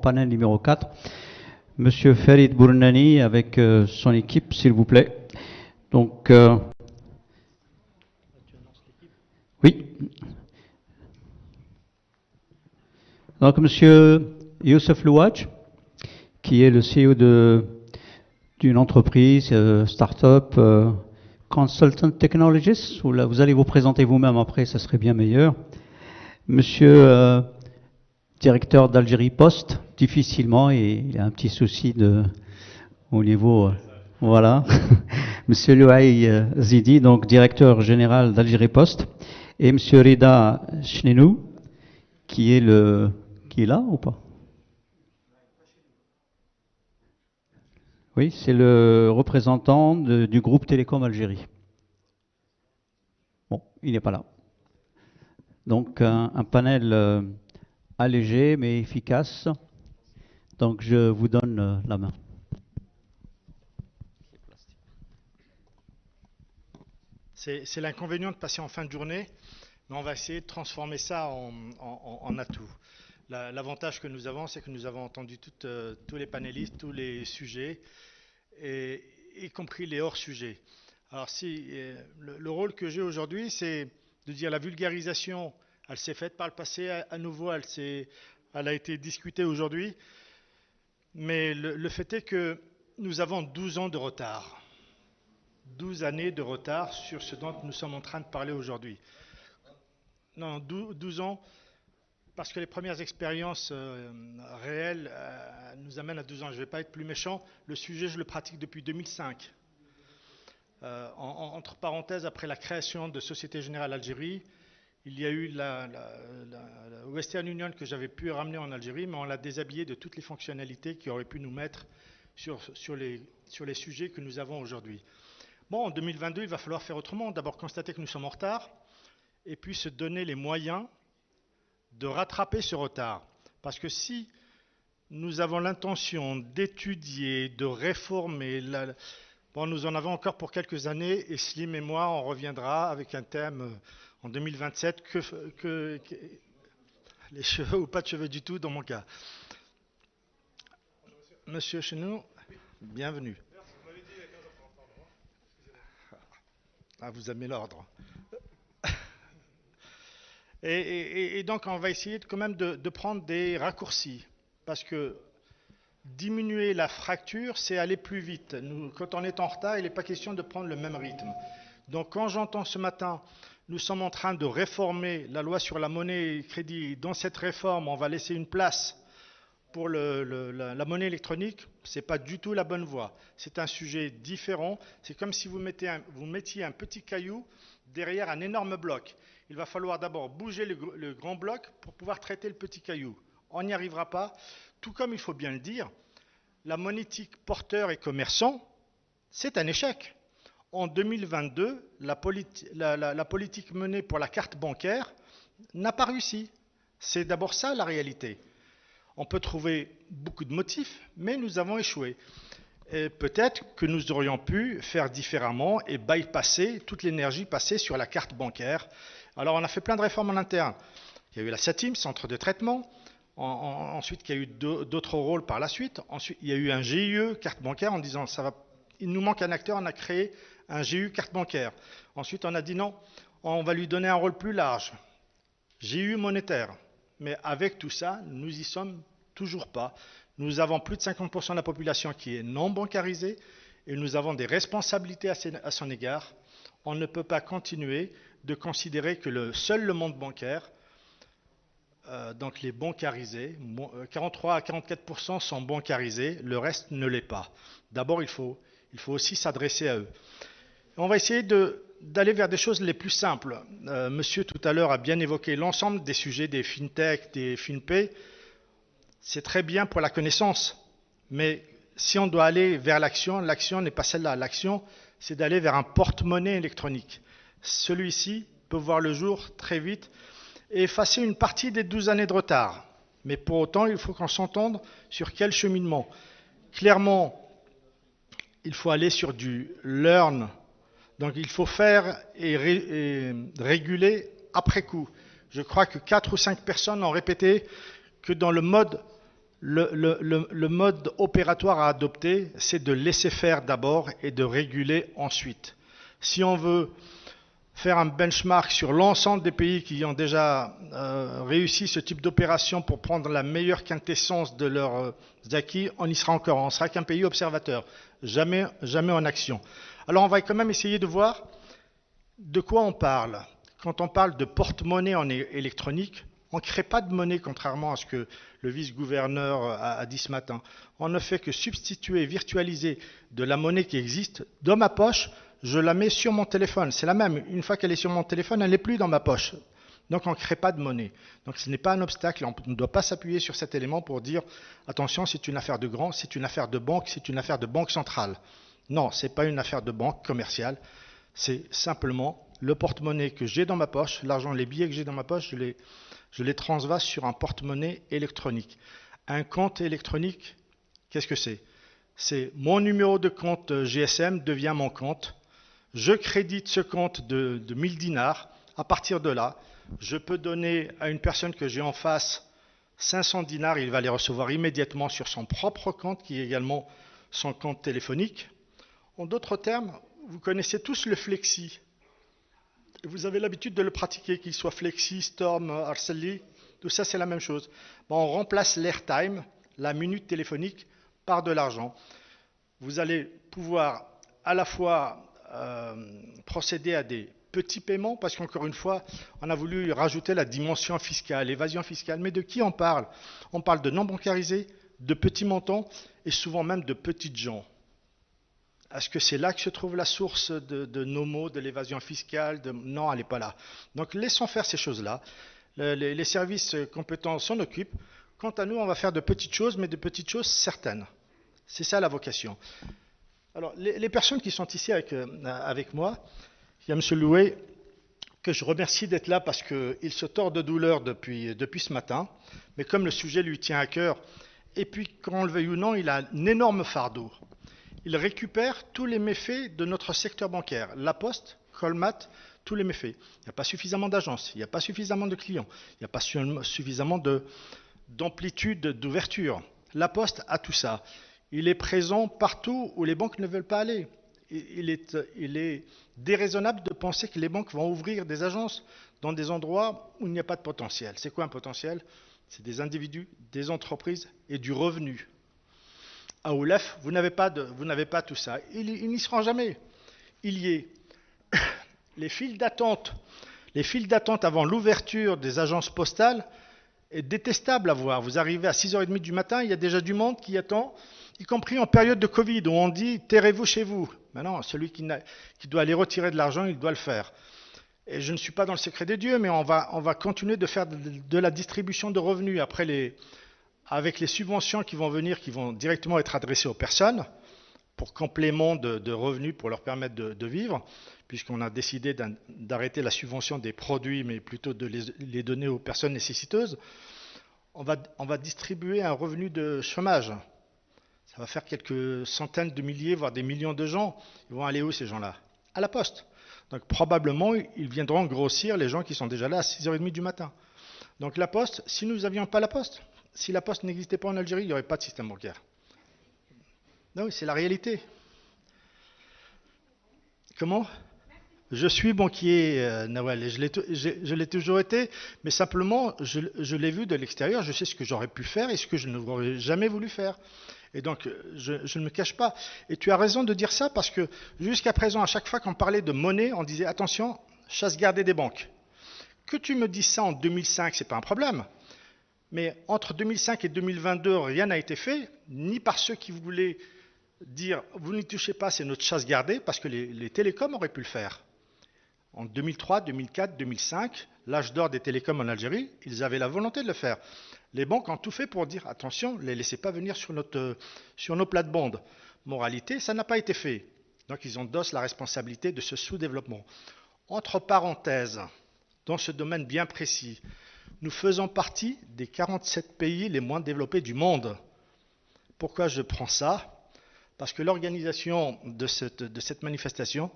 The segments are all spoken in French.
panel numéro 4. Monsieur Farid Bournani avec son équipe, s'il vous plaît. Donc, oui. Donc, Monsieur Youssef Louadj, qui est le CEO d'une entreprise, start-up, Consultant Technologies. Vous allez vous présenter vous-même après, ça serait bien meilleur. Monsieur directeur d'Algérie Post, difficilement, et il a un petit souci au niveau... voilà. Monsieur Louaï Zidi, donc directeur général d'Algérie Post, et Monsieur Rida Chnenou, qui est là ou pas? Oui, c'est le représentant du groupe Télécom Algérie. Bon, il n'est pas là. Donc un panel allégé mais efficace. Donc je vous donne la main. C'est l'inconvénient de passer en fin de journée, mais on va essayer de transformer ça en atout. L'avantage que nous avons, c'est que nous avons entendu tous les panélistes, tous les sujets, y compris les hors-sujets. Alors le rôle que j'ai aujourd'hui, c'est de dire la vulgarisation, elle s'est faite par le passé, à nouveau elle a été discutée aujourd'hui, mais le fait est que nous avons 12 ans de retard. 12 années de retard sur ce dont nous sommes en train de parler aujourd'hui. Non, 12 ans, parce que les premières expériences réelles nous amènent à 12 ans. Je ne vais pas être plus méchant, le sujet, je le pratique depuis 2005. Entre parenthèses, après la création de Société Générale Algérie, il y a eu la Western Union que j'avais pu ramener en Algérie, mais on l'a déshabillé de toutes les fonctionnalités qui auraient pu nous mettre sur les sujets que nous avons aujourd'hui. Bon, en 2022, il va falloir faire autrement. D'abord constater que nous sommes en retard, et puis se donner les moyens de rattraper ce retard. Parce que si nous avons l'intention d'étudier, de réformer, bon, nous en avons encore pour quelques années, et Slim et moi, on reviendra avec un thème en 2027, les cheveux ou pas de cheveux du tout dans mon cas. Monsieur Chenou, bienvenue. Ah, vous aimez l'ordre. Et donc, on va essayer quand même de prendre des raccourcis. Parce que diminuer la fracture, c'est aller plus vite. Quand on est en retard, il n'est pas question de prendre le même rythme. Donc, quand j'entends ce matin, nous sommes en train de réformer la loi sur la monnaie et le crédit. Dans cette réforme, on va laisser une place pour la monnaie électronique, ce n'est pas du tout la bonne voie. C'est un sujet différent. C'est comme si vous mettiez un petit caillou derrière un énorme bloc. Il va falloir d'abord bouger le grand bloc pour pouvoir traiter le petit caillou. On n'y arrivera pas. Tout comme il faut bien le dire, la monétique porteur et commerçant, c'est un échec. En 2022, la politique menée pour la carte bancaire n'a pas réussi. C'est d'abord ça la réalité. On peut trouver beaucoup de motifs, mais nous avons échoué. Peut-être que nous aurions pu faire différemment et bypasser toute l'énergie passée sur la carte bancaire. Alors on a fait plein de réformes en interne. Il y a eu la SATIM, centre de traitement. Ensuite, il y a eu d'autres rôles par la suite. Ensuite, il y a eu un GIE, carte bancaire, en disant il nous manque un acteur, on a créé un GIE, carte bancaire. Ensuite, on a dit non, on va lui donner un rôle plus large. GIE monétaire. Mais avec tout ça, nous n'y sommes toujours pas. Nous avons plus de 50% de la population qui est non bancarisée et nous avons des responsabilités à son égard. On ne peut pas continuer de considérer que seul le monde bancaire, donc les bancarisés, 43 à 44% sont bancarisés, le reste ne l'est pas. D'abord, il faut aussi s'adresser à eux. On va essayer d'aller vers des choses les plus simples. Monsieur tout à l'heure a bien évoqué l'ensemble des sujets des fintech, des finpay. C'est très bien pour la connaissance, mais si on doit aller vers l'action, l'action n'est pas celle-là. L'action, c'est d'aller vers un porte-monnaie électronique. Celui-ci peut voir le jour très vite et effacer une partie des 12 années de retard. Mais pour autant, il faut qu'on s'entende sur quel cheminement. Clairement, il faut aller sur du learn. Donc il faut faire et réguler après coup. Je crois que 4 ou 5 personnes ont répété que dans le mode Le mode opératoire à adopter, c'est de laisser faire d'abord et de réguler ensuite. Si on veut faire un benchmark sur l'ensemble des pays qui ont déjà réussi ce type d'opération pour prendre la meilleure quintessence de leurs acquis, on y sera encore. On sera qu'un pays observateur, jamais en action. Alors on va quand même essayer de voir de quoi on parle. Quand on parle de porte-monnaie en électronique, on ne crée pas de monnaie, contrairement à ce que le vice-gouverneur a dit ce matin. On ne fait que substituer, virtualiser de la monnaie qui existe dans ma poche. Je la mets sur mon téléphone. C'est la même. Une fois qu'elle est sur mon téléphone, elle n'est plus dans ma poche. Donc on ne crée pas de monnaie. Donc ce n'est pas un obstacle. On ne doit pas s'appuyer sur cet élément pour dire attention, c'est une affaire de grand, c'est une affaire de banque, c'est une affaire de banque centrale. Non, ce n'est pas une affaire de banque commerciale. C'est simplement le porte-monnaie que j'ai dans ma poche, l'argent, les billets que j'ai dans ma poche, je les transvase sur un porte-monnaie électronique. Un compte électronique, qu'est-ce que c'est? C'est mon numéro de compte GSM devient mon compte. Je crédite ce compte de 1000 dinars. À partir de là, je peux donner à une personne que j'ai en face 500 dinars. Il va les recevoir immédiatement sur son propre compte, qui est également son compte téléphonique. En d'autres termes, vous connaissez tous le Flexi. Vous avez l'habitude de le pratiquer, qu'il soit Flexi, Storm, Arceli. Tout ça, c'est la même chose. Bon, on remplace l'airtime, la minute téléphonique, par de l'argent. Vous allez pouvoir à la fois procéder à des petits paiements, parce qu'encore une fois, on a voulu rajouter la dimension fiscale, l'évasion fiscale. Mais de qui on parle? On parle de non bancarisés, de petits montants et souvent même de petites gens. Est-ce que c'est là que se trouve la source de nos maux, de l'évasion fiscale? Non, elle n'est pas là. Donc laissons faire ces choses-là. Les services compétents s'en occupent. Quant à nous, on va faire de petites choses, mais de petites choses certaines. C'est ça la vocation. Alors, les personnes qui sont ici avec moi, il y a M. Loué, que je remercie d'être là parce qu'il se tord de douleur depuis ce matin, mais comme le sujet lui tient à cœur, et puis qu'on le veuille ou non, il a un énorme fardeau. Il récupère tous les méfaits de notre secteur bancaire. La Poste, Colmat, tous les méfaits. Il n'y a pas suffisamment d'agences, il n'y a pas suffisamment de clients, il n'y a pas suffisamment d'amplitude d'ouverture. La Poste a tout ça. Il est présent partout où les banques ne veulent pas aller. Il est déraisonnable de penser que les banques vont ouvrir des agences dans des endroits où il n'y a pas de potentiel. C'est quoi un potentiel? C'est des individus, des entreprises et du revenu. À Oulef, vous n'avez pas tout ça. Il n'y sera jamais. Il y est. Les files d'attente avant l'ouverture des agences postales est détestable à voir. Vous arrivez à 6h30 du matin, il y a déjà du monde qui attend, y compris en période de Covid, où on dit « terrez-vous chez vous ». Maintenant, celui qui doit aller retirer de l'argent, il doit le faire. Et je ne suis pas dans le secret des dieux, mais on va continuer de faire de la distribution de revenus avec les subventions qui vont venir, qui vont directement être adressées aux personnes, pour complément de revenus, pour leur permettre de vivre, puisqu'on a décidé d'arrêter la subvention des produits, mais plutôt de les donner aux personnes nécessiteuses. On va distribuer un revenu de chômage. Ça va faire quelques centaines de milliers, voire des millions de gens. Ils vont aller où, ces gens-là? À la Poste. Donc probablement, ils viendront grossir les gens qui sont déjà là à 6h30 du matin. Donc la Poste, si nous n'avions pas la Poste, si la Poste n'existait pas en Algérie, il n'y aurait pas de système bancaire. Non, oui, c'est la réalité. Comment? Je suis banquier, Nawal, et je l'ai toujours été, mais simplement, je l'ai vu de l'extérieur, je sais ce que j'aurais pu faire et ce que je n'aurais jamais voulu faire. Et donc, je ne me cache pas. Et tu as raison de dire ça, parce que jusqu'à présent, à chaque fois qu'on parlait de monnaie, on disait, attention, chasse gardée des banques. Que tu me dises ça en 2005, ce n'est pas un problème. Mais entre 2005 et 2022, rien n'a été fait, ni par ceux qui voulaient dire vous n'y touchez pas, c'est notre chasse gardée, parce que les télécoms auraient pu le faire. En 2003, 2004, 2005, l'âge d'or des télécoms en Algérie, ils avaient la volonté de le faire. Les banques ont tout fait pour dire attention, ne les laissez pas venir sur nos plates-bandes. Moralité, ça n'a pas été fait. Donc ils endossent la responsabilité de ce sous-développement. Entre parenthèses, dans ce domaine bien précis, nous faisons partie des 47 pays les moins développés du monde. Pourquoi je prends ça? Parce que l'organisation de cette manifestation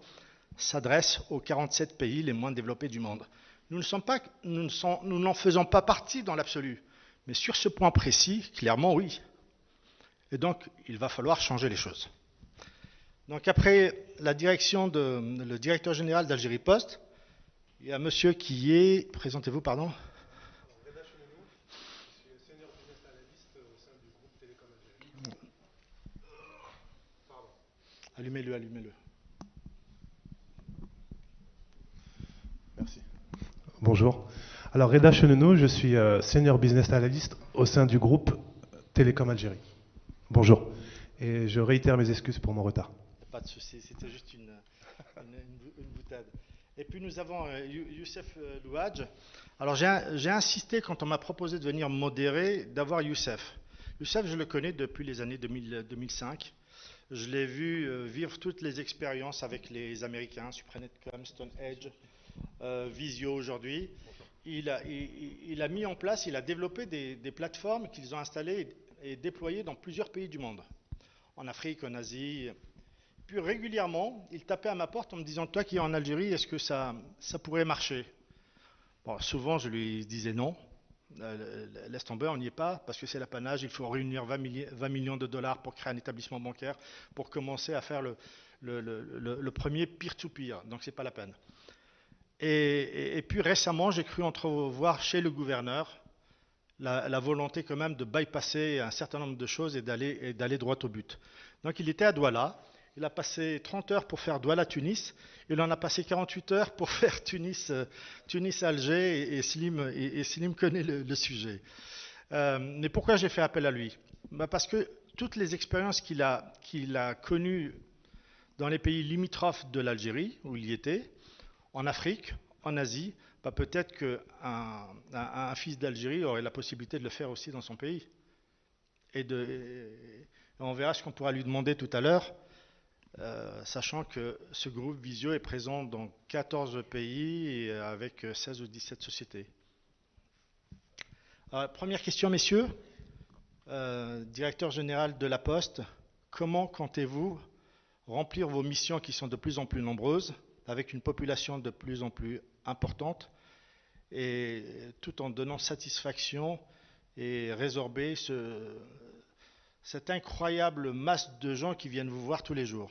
s'adresse aux 47 pays les moins développés du monde. Nous n'en faisons pas partie dans l'absolu, Mais sur ce point précis, clairement, oui. Et donc, il va falloir changer les choses. Donc, après la direction le directeur général d'Algérie Post, il y a monsieur qui est... Présentez-vous, pardon. Allumez-le, allumez-le. Merci. Bonjour. Alors, Reda Chenounou, je suis Senior Business Analyst au sein du groupe Télécom Algérie. Bonjour. Et je réitère mes excuses pour mon retard. Pas de souci, c'était juste une boutade. Et puis nous avons Youssef Louadj. Alors j'ai insisté quand on m'a proposé de venir modérer d'avoir Youssef. Youssef, je le connais depuis les années 2005. Je l'ai vu vivre toutes les expériences avec les Américains, Supranetcom, Stone Edge, Visio aujourd'hui. Il a mis en place, il a développé des plateformes qu'ils ont installées et déployées dans plusieurs pays du monde. En Afrique, en Asie. Puis régulièrement, il tapait à ma porte en me disant « Toi qui es en Algérie, est-ce que ça pourrait marcher ?» Bon, souvent, je lui disais non. Laisse tomber, on n'y est pas, parce que c'est l'apanage, il faut réunir 20 millions de dollars pour créer un établissement bancaire, pour commencer à faire le premier peer-to-peer, donc c'est pas la peine. Et puis récemment, j'ai cru entrevoir chez le gouverneur la volonté quand même de bypasser un certain nombre de choses et d'aller droit au but. Donc il était à Douala, il a passé 30 heures pour faire Douala-Tunis, il en a passé 48 heures pour faire Tunis-Alger, et Slim connaît le sujet. Mais pourquoi j'ai fait appel à lui? Parce que toutes les expériences qu'il a connues dans les pays limitrophes de l'Algérie, où il y était, en Afrique, en Asie, peut-être qu'un fils d'Algérie aurait la possibilité de le faire aussi dans son pays. Et on verra ce qu'on pourra lui demander tout à l'heure, sachant que ce groupe Visio est présent dans 14 pays et avec 16 ou 17 sociétés. Alors, première question, messieurs. Directeur général de la Poste, comment comptez-vous remplir vos missions qui sont de plus en plus nombreuses, avec une population de plus en plus importante, et tout en donnant satisfaction et résorber cette incroyable masse de gens qui viennent vous voir tous les jours?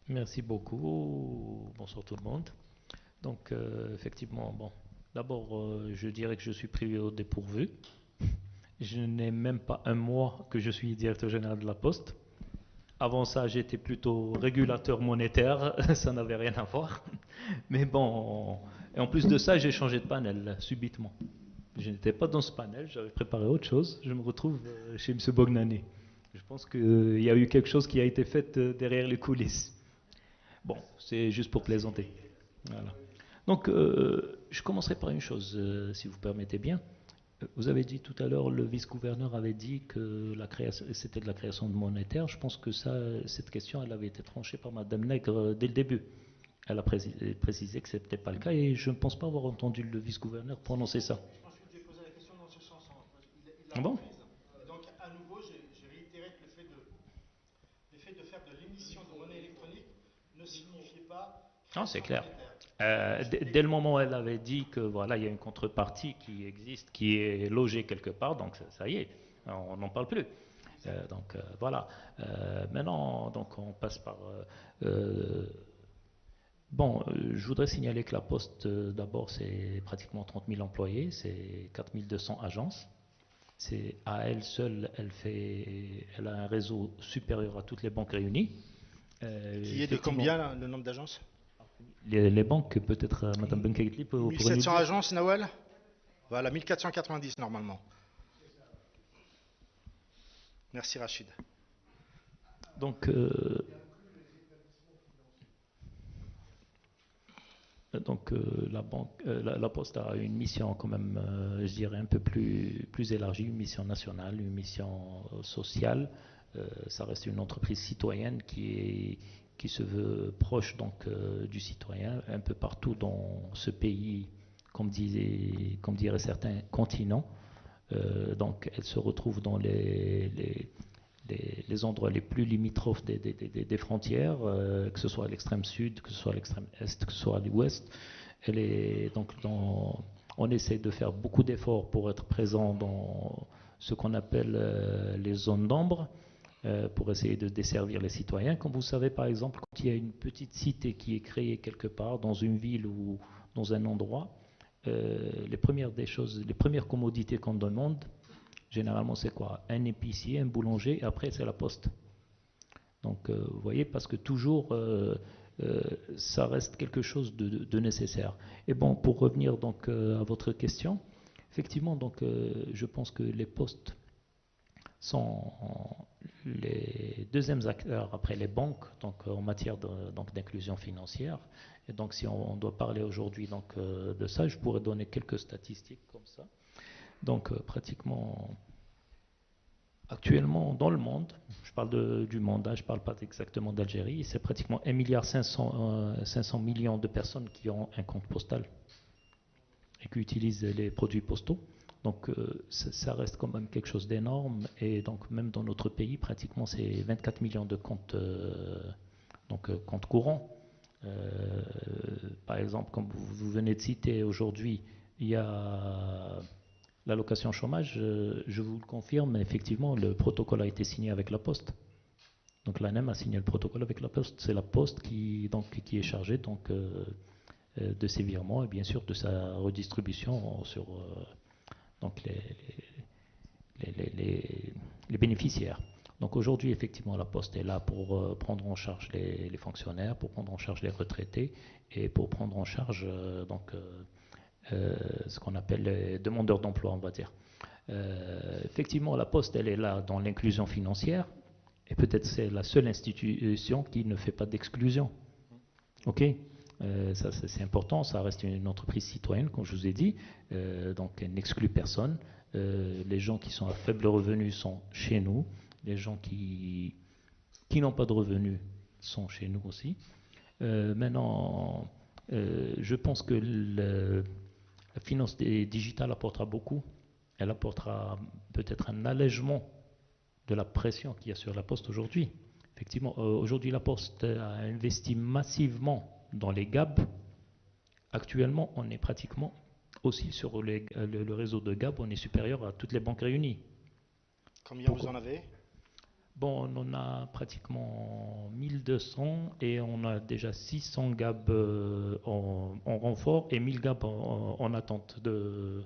Merci beaucoup. Bonsoir tout le monde. Donc, effectivement, bon, d'abord, je dirais que je suis pris au dépourvu. Je n'ai même pas un mois que je suis directeur général de la Poste. Avant ça, j'étais plutôt régulateur monétaire, ça n'avait rien à voir. Mais bon, et en plus de ça, j'ai changé de panel subitement. Je n'étais pas dans ce panel, j'avais préparé autre chose. Je me retrouve chez M. Bognani. Je pense qu'il y a eu quelque chose qui a été fait derrière les coulisses. Bon, c'est juste pour plaisanter. Voilà. Donc, je commencerai par une chose, si vous permettez bien. Vous avez dit tout à l'heure, le vice-gouverneur avait dit que c'était de la création de monétaire. Je pense que cette question, elle avait été tranchée par Mme Nègre dès le début. Elle a précisé que ce n'était pas le cas et je ne pense pas avoir entendu le vice-gouverneur prononcer ça. Ensuite, j'ai posé la question dans ce sens. Ah bon? Donc, à nouveau, j'ai réitéré que le fait de faire de l'émission de monnaie électronique ne signifiait pas... Non, c'est clair. Dès le moment où elle avait dit que voilà, il y a une contrepartie qui existe, qui est logée quelque part, donc ça y est, on n'en parle plus. Voilà. Maintenant, donc on passe par. Je voudrais signaler que la Poste, d'abord, c'est pratiquement 30 000 employés, c'est 4 200 agences. C'est à elle seule, elle a un réseau supérieur à toutes les banques réunies. Qui est de combien le nombre d'agences? Les banques, peut-être Mme Benkaïtli peut 1700 agences, Nawal? Voilà, 1490 normalement. Merci Rachid. Donc, la Poste a une mission quand même, je dirais, un peu plus élargie, une mission nationale, une mission sociale. Ça reste une entreprise citoyenne qui se veut proche donc du citoyen un peu partout dans ce pays, comme diraient certains, continents. Donc elle se retrouve dans les endroits les plus limitrophes des frontières, que ce soit à l'extrême sud, que ce soit à l'extrême est, que ce soit à l'ouest. Elle est donc On essaie de faire beaucoup d'efforts pour être présent dans ce qu'on appelle les zones d'ombre, pour essayer de desservir les citoyens. Comme vous savez, par exemple, quand il y a une petite cité qui est créée quelque part, dans une ville ou dans un endroit, les premières commodités qu'on demande, généralement c'est quoi? Un épicier, un boulanger, et après c'est la poste. Donc vous voyez, parce que toujours ça reste quelque chose de nécessaire. Et bon, pour revenir donc à votre question, effectivement, donc je pense que les postes sont les deuxièmes acteurs après les banques, donc en matière d'inclusion financière. Et donc si on doit parler aujourd'hui donc de ça, je pourrais donner quelques statistiques comme ça. Donc pratiquement actuellement dans le monde, je parle du monde, je ne parle pas exactement d'Algérie, c'est pratiquement 1,5 milliard de personnes qui ont un compte postal et qui utilisent les produits postaux. Donc ça reste quand même quelque chose d'énorme, et donc même dans notre pays, pratiquement c'est 24 millions de comptes, comptes courants. Par exemple, comme vous venez de citer aujourd'hui, il y a l'allocation chômage, je vous le confirme, effectivement, le protocole a été signé avec la Poste. Donc l'ANEM a signé le protocole avec la Poste. C'est la Poste qui est chargée de ces virements et bien sûr de sa redistribution sur donc les bénéficiaires. Donc aujourd'hui, effectivement, la Poste est là pour prendre en charge les fonctionnaires, pour prendre en charge les retraités et pour prendre en charge ce qu'on appelle les demandeurs d'emploi, on va dire. Effectivement, la Poste, elle est là dans l'inclusion financière, et peut-être c'est la seule institution qui ne fait pas d'exclusion. Ok, ça c'est important, ça reste une entreprise citoyenne, comme je vous ai dit, donc elle n'exclut personne. Les gens qui sont à faible revenu sont chez nous, les gens qui n'ont pas de revenus sont chez nous aussi. Maintenant, je pense que la finance digitale apportera beaucoup. Elle apportera peut-être un allègement de la pression qu'il y a sur la Poste aujourd'hui. Effectivement, aujourd'hui, la Poste a investi massivement dans les GAB. Actuellement, on est pratiquement aussi sur le réseau de GAB, on est supérieur à toutes les banques réunies. Combien vous en avez? Bon, on en a pratiquement 1200 et on a déjà 600 GAB en renfort et 1000 GAB en attente de...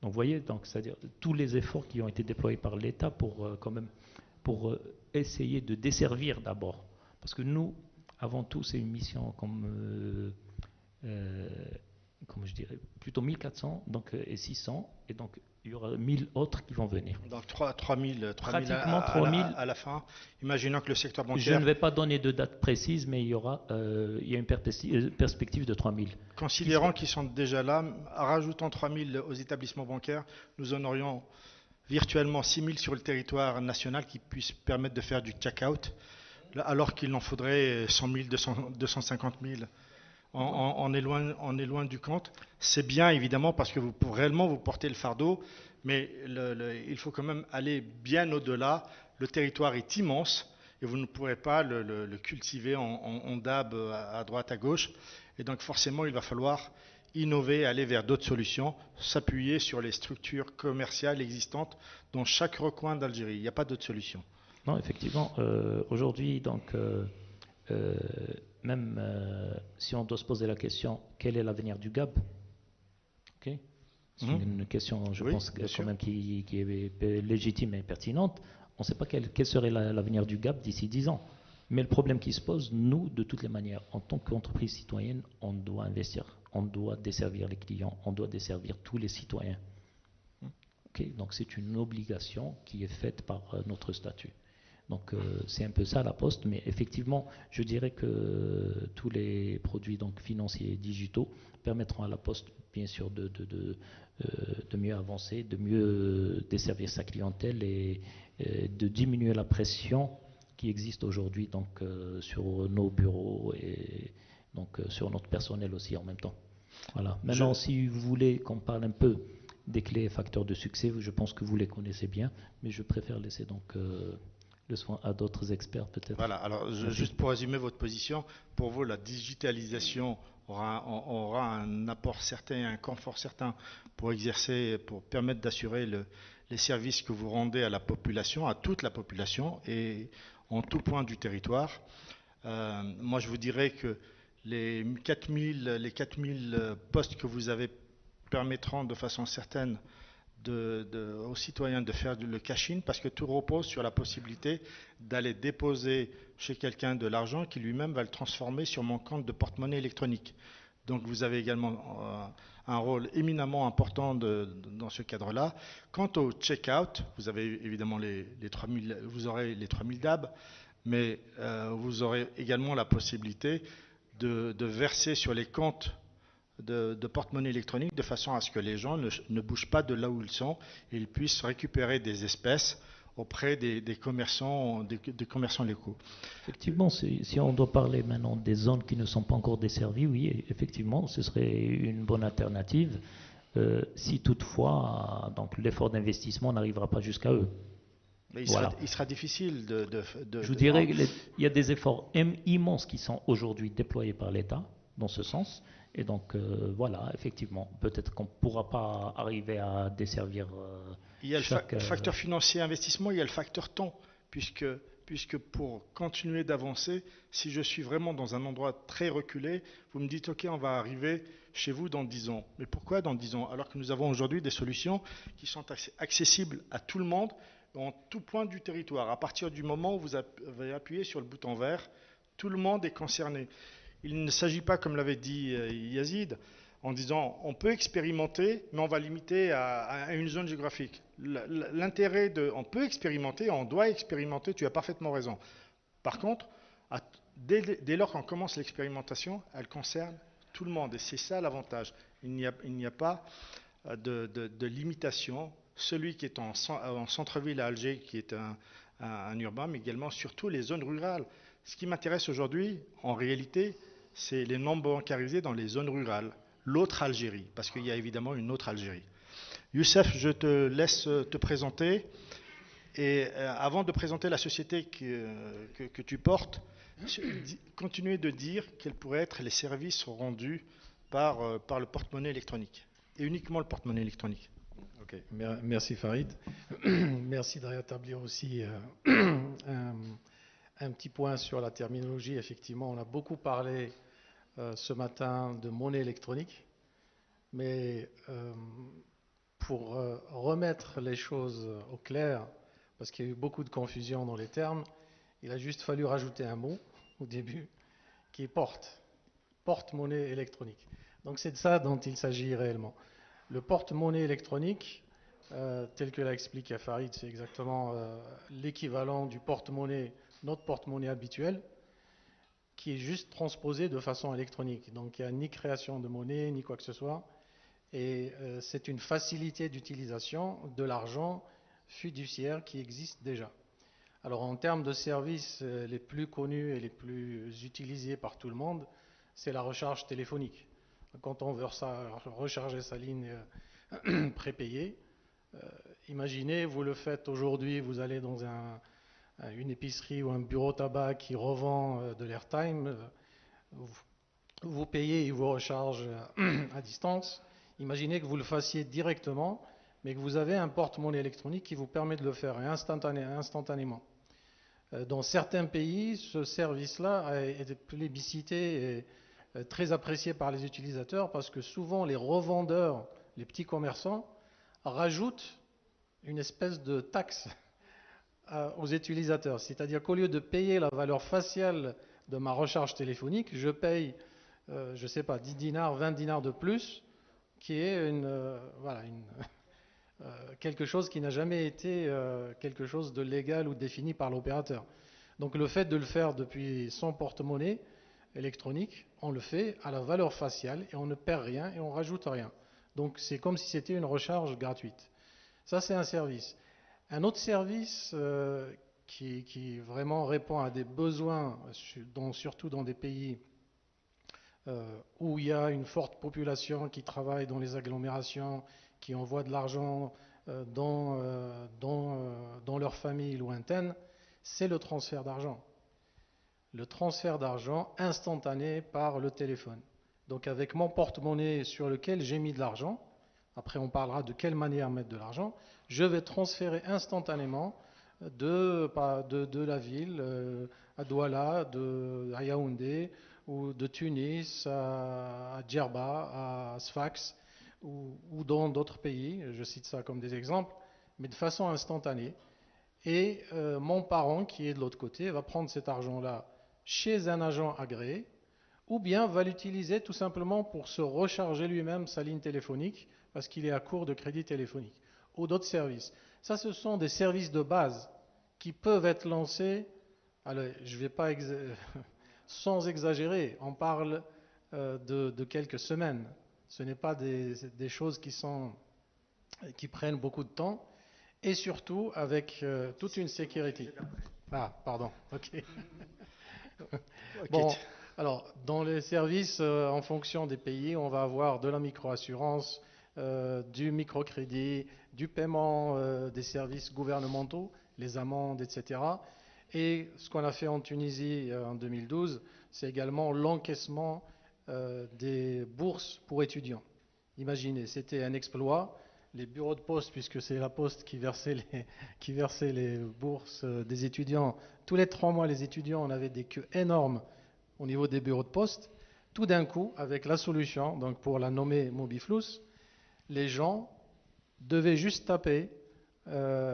Donc vous voyez, c'est-à-dire tous les efforts qui ont été déployés par l'État pour essayer de desservir d'abord. Parce que nous, avant tout, c'est une mission comme je dirais, plutôt 1400 et 600, et donc il y aura 1000 autres qui vont venir. Donc 3000 à la fin, imaginons que le secteur bancaire... Je ne vais pas donner de date précise, mais il y a une perspective de 3000. Considérant qu'ils sont déjà là, rajoutant 3000 aux établissements bancaires, nous en aurions virtuellement 6000 sur le territoire national qui puissent permettre de faire du check-out, alors qu'il en faudrait 100 000, 250 000. On est loin du compte. C'est bien évidemment parce que réellement vous portez le fardeau, mais il faut quand même aller bien au-delà. Le territoire est immense et vous ne pourrez pas le cultiver en dab à droite, à gauche. Et donc forcément il va falloir innover, aller vers d'autres solutions, s'appuyer sur les structures commerciales existantes dans chaque recoin d'Algérie. Il n'y a pas d'autre solution. Non, effectivement, aujourd'hui, donc... même si on doit se poser la question, quel est l'avenir du GAB? Okay. C'est une question, je pense, quand même qui est légitime et pertinente. On ne sait pas quel serait l'avenir du GAB d'ici 10 ans. Mais le problème qui se pose, nous, de toutes les manières, en tant qu'entreprise citoyenne, on doit investir, on doit desservir les clients, on doit desservir tous les citoyens. Okay. Donc c'est une obligation qui est faite par notre statut. Donc c'est un peu ça la Poste, mais effectivement, je dirais que tous les produits financiers et digitaux permettront à la Poste, bien sûr, de mieux avancer, de mieux desservir sa clientèle et de diminuer la pression qui existe aujourd'hui sur nos bureaux et sur notre personnel aussi en même temps. Voilà. Maintenant, si vous voulez qu'on parle un peu des clés et facteurs de succès, je pense que vous les connaissez bien, mais je préfère laisser le soin à d'autres experts peut-être. Voilà, alors juste pour résumer votre position, pour vous la digitalisation aura un apport certain, un confort certain pour exercer, pour permettre d'assurer les services que vous rendez à la population, à toute la population et en tout point du territoire. Moi, je vous dirais que les 4000 postes que vous avez permettront de façon certaine aux citoyens de faire le cash-in, parce que tout repose sur la possibilité d'aller déposer chez quelqu'un de l'argent qui lui-même va le transformer sur mon compte de porte-monnaie électronique. Donc vous avez également un rôle éminemment important dans ce cadre-là. Quant au check-out, vous avez évidemment vous aurez les 3000 DAB, mais vous aurez également la possibilité de verser sur les comptes de porte-monnaie électronique de façon à ce que les gens ne bougent pas de là où ils sont et ils puissent récupérer des espèces auprès des commerçants locaux. Effectivement, si on doit parler maintenant des zones qui ne sont pas encore desservies, oui, effectivement, ce serait une bonne alternative si toutefois donc l'effort d'investissement n'arrivera pas jusqu'à eux. Mais Voilà. il sera difficile Je vous dirais qu'il y a des efforts immenses qui sont aujourd'hui déployés par l'État dans ce sens. Et donc, voilà, effectivement, peut-être qu'on ne pourra pas arriver à desservir il y a le facteur financier investissement, il y a le facteur temps, puisque pour continuer d'avancer, si je suis vraiment dans un endroit très reculé, vous me dites, OK, on va arriver chez vous dans 10 ans. Mais pourquoi dans 10 ans? Alors que nous avons aujourd'hui des solutions qui sont accessibles à tout le monde, en tout point du territoire. À partir du moment où vous avez appuyé sur le bouton vert, tout le monde est concerné. Il ne s'agit pas, comme l'avait dit Yazid, en disant on peut expérimenter, mais on va limiter à une zone géographique. L'intérêt on peut expérimenter, on doit expérimenter, tu as parfaitement raison. Par contre, dès lors qu'on commence l'expérimentation, elle concerne tout le monde. Et c'est ça l'avantage. Il n'y a pas de limitation. Celui qui est en centre-ville à Alger, qui est un urbain, mais également surtout les zones rurales. Ce qui m'intéresse aujourd'hui, en réalité, c'est les non bancarisés dans les zones rurales, l'autre Algérie, parce qu'il y a évidemment une autre Algérie. Youssef, je te laisse te présenter. Et avant de présenter la société que tu portes, continuez de dire quels pourraient être les services rendus par le porte-monnaie électronique, et uniquement le porte-monnaie électronique. Ok, merci Farid. Merci de rétablir aussi un petit point sur la terminologie. Effectivement, on a beaucoup parlé ce matin de monnaie électronique, mais pour remettre les choses au clair, parce qu'il y a eu beaucoup de confusion dans les termes, il a juste fallu rajouter un mot au début qui est porte-monnaie électronique. Donc c'est de ça dont il s'agit réellement. Le porte-monnaie électronique, tel que l'a expliqué Farid, c'est exactement l'équivalent du porte-monnaie, notre porte-monnaie habituel, qui est juste transposé de façon électronique. Donc il n'y a ni création de monnaie, ni quoi que ce soit. Et c'est une facilité d'utilisation de l'argent fiduciaire qui existe déjà. Alors en termes de services les plus connus et les plus utilisés par tout le monde, c'est la recharge téléphonique. Quand on veut recharger sa ligne prépayée, imaginez, vous le faites aujourd'hui, vous allez dans une épicerie ou un bureau tabac qui revend de l'airtime, vous payez et vous recharge à distance. Imaginez que vous le fassiez directement, mais que vous avez un porte-monnaie électronique qui vous permet de le faire instantanément. Dans certains pays, ce service-là a été plébiscité et très apprécié par les utilisateurs parce que souvent les revendeurs, les petits commerçants, rajoutent une espèce de taxe aux utilisateurs. C'est-à-dire qu'au lieu de payer la valeur faciale de ma recharge téléphonique, je paye, je ne sais pas, 10 dinars, 20 dinars de plus, qui est quelque chose qui n'a jamais été quelque chose de légal ou défini par l'opérateur. Donc le fait de le faire depuis son porte-monnaie électronique, on le fait à la valeur faciale et on ne perd rien et on ne rajoute rien. Donc c'est comme si c'était une recharge gratuite. Ça c'est un service. Un autre service qui vraiment répond à des besoins, surtout dans des pays où il y a une forte population qui travaille dans les agglomérations, qui envoie de l'argent dans leur famille lointaine, c'est le transfert d'argent. Le transfert d'argent instantané par le téléphone. Donc avec mon porte-monnaie sur lequel j'ai mis de l'argent, après on parlera de quelle manière mettre de l'argent, je vais transférer instantanément de la ville à Douala, à Yaoundé, ou de Tunis à Djerba, à Sfax, ou dans d'autres pays, je cite ça comme des exemples, mais de façon instantanée. Et mon parent, qui est de l'autre côté, va prendre cet argent-là chez un agent agréé, ou bien va l'utiliser tout simplement pour se recharger lui-même sa ligne téléphonique, parce qu'il est à court de crédit téléphonique, ou d'autres services. Ça, ce sont des services de base qui peuvent être lancés, alors, je ne vais pas sans exagérer, on parle de quelques semaines. Ce n'est pas des choses qui prennent beaucoup de temps, et surtout avec toute une sécurité. Ah, pardon, ok. Bon, alors, dans les services, en fonction des pays, on va avoir de la microassurance, du microcrédit, du paiement des services gouvernementaux, les amendes, etc. Et ce qu'on a fait en Tunisie en 2012, c'est également l'encaissement des bourses pour étudiants. Imaginez, c'était un exploit. Les bureaux de poste, puisque c'est la poste qui versait les bourses des étudiants, tous les 3 mois, les étudiants, on avait des queues énormes au niveau des bureaux de poste. Tout d'un coup, avec la solution, donc pour la nommer Mobiflux, les gens devaient juste taper,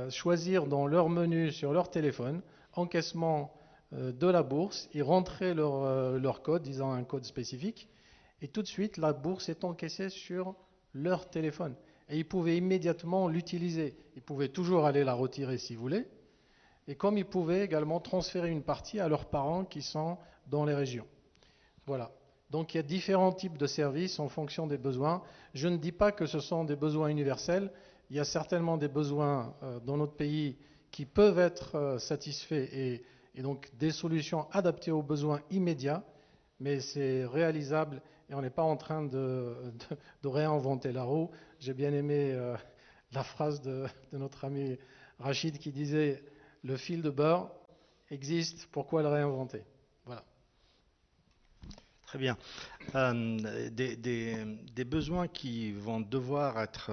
choisir dans leur menu sur leur téléphone, encaissement de la bourse, ils rentraient leur code, disant un code spécifique, et tout de suite, la bourse est encaissée sur leur téléphone. Et ils pouvaient immédiatement l'utiliser. Ils pouvaient toujours aller la retirer s'ils voulaient, et comme ils pouvaient également transférer une partie à leurs parents qui sont dans les régions. Voilà. Donc il y a différents types de services en fonction des besoins. Je ne dis pas que ce sont des besoins universels. Il y a certainement des besoins dans notre pays qui peuvent être satisfaits et donc des solutions adaptées aux besoins immédiats, mais c'est réalisable et on n'est pas en train de réinventer la roue. J'ai bien aimé la phrase de notre ami Rachid qui disait « Le fil de beurre existe, pourquoi le réinventer ?» Voilà. Très bien. Des besoins qui vont devoir être...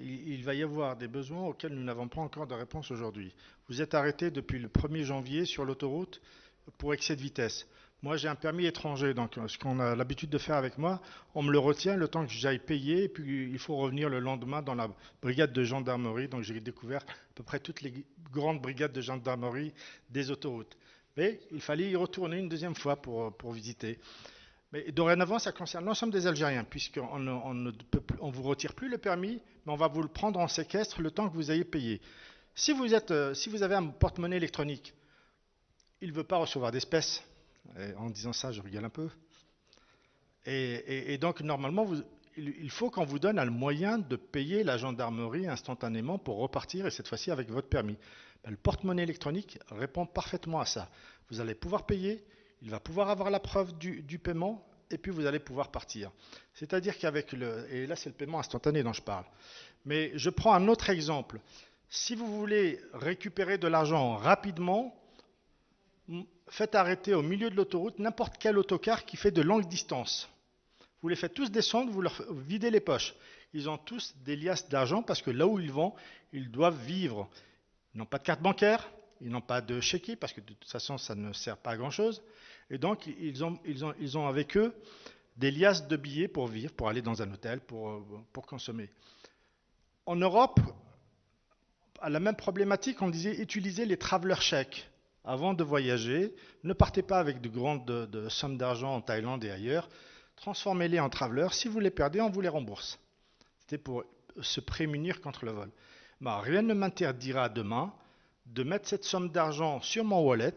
il va y avoir des besoins auxquels nous n'avons pas encore de réponse aujourd'hui. Vous êtes arrêté depuis le 1er janvier sur l'autoroute pour excès de vitesse. Moi, j'ai un permis étranger, donc ce qu'on a l'habitude de faire avec moi, on me le retient le temps que j'aille payer, et puis il faut revenir le lendemain dans la brigade de gendarmerie. Donc j'ai découvert à peu près toutes les grandes brigades de gendarmerie des autoroutes. Mais il fallait y retourner une deuxième fois pour visiter. Mais dorénavant, ça concerne l'ensemble des Algériens, puisqu'on ne vous retire plus le permis, mais on va vous le prendre en séquestre le temps que vous ayez payé. Si vous avez un porte-monnaie électronique, il ne veut pas recevoir d'espèces. En disant ça, je rigole un peu. Et donc, normalement, il faut qu'on vous donne le moyen de payer la gendarmerie instantanément pour repartir, et cette fois-ci avec votre permis. Ben, le porte-monnaie électronique répond parfaitement à ça. Vous allez pouvoir payer, il va pouvoir avoir la preuve du paiement, et puis vous allez pouvoir partir. C'est-à-dire qu'avec et là c'est le paiement instantané dont je parle. Mais je prends un autre exemple. Si vous voulez récupérer de l'argent rapidement, faites arrêter au milieu de l'autoroute n'importe quel autocar qui fait de longues distances. Vous les faites tous descendre, vous leur videz les poches. Ils ont tous des liasses d'argent parce que là où ils vont, ils doivent vivre. Ils n'ont pas de carte bancaire, ils n'ont pas de chéquier parce que de toute façon ça ne sert pas à grand chose. Et donc ils ont avec eux des liasses de billets pour vivre, pour aller dans un hôtel, pour consommer. En Europe, à la même problématique, on disait utiliser les traveler chèques. Avant de voyager, ne partez pas avec de grandes sommes d'argent en Thaïlande et ailleurs. Transformez-les en travelers. Si vous les perdez, on vous les rembourse. C'était pour se prémunir contre le vol. Mais rien ne m'interdira demain de mettre cette somme d'argent sur mon wallet,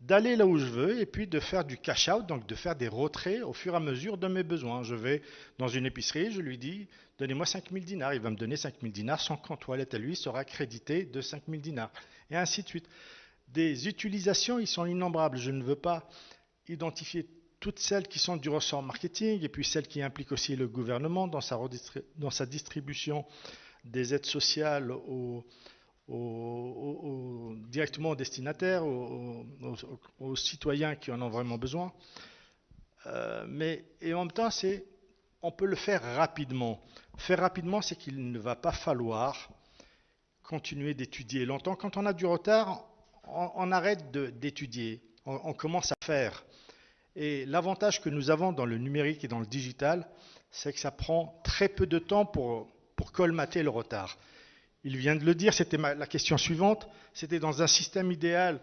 d'aller là où je veux et puis de faire du cash out, donc de faire des retraits au fur et à mesure de mes besoins. Je vais dans une épicerie, je lui dis donnez-moi 5000 dinars. Il va me donner 5000 dinars. Son compte wallet à lui sera crédité de 5000 dinars. Et ainsi de suite. Des utilisations, ils sont innombrables. Je ne veux pas identifier toutes celles qui sont du ressort marketing et puis celles qui impliquent aussi le gouvernement dans sa distribution des aides sociales directement aux destinataires, aux citoyens qui en ont vraiment besoin. Et en même temps, on peut le faire rapidement. Faire rapidement, c'est qu'il ne va pas falloir continuer d'étudier longtemps. Quand on a du retard, on arrête d'étudier, on commence à faire. Et l'avantage que nous avons dans le numérique et dans le digital, c'est que ça prend très peu de temps pour colmater le retard. Il vient de le dire, c'était la question suivante, c'était dans un système idéal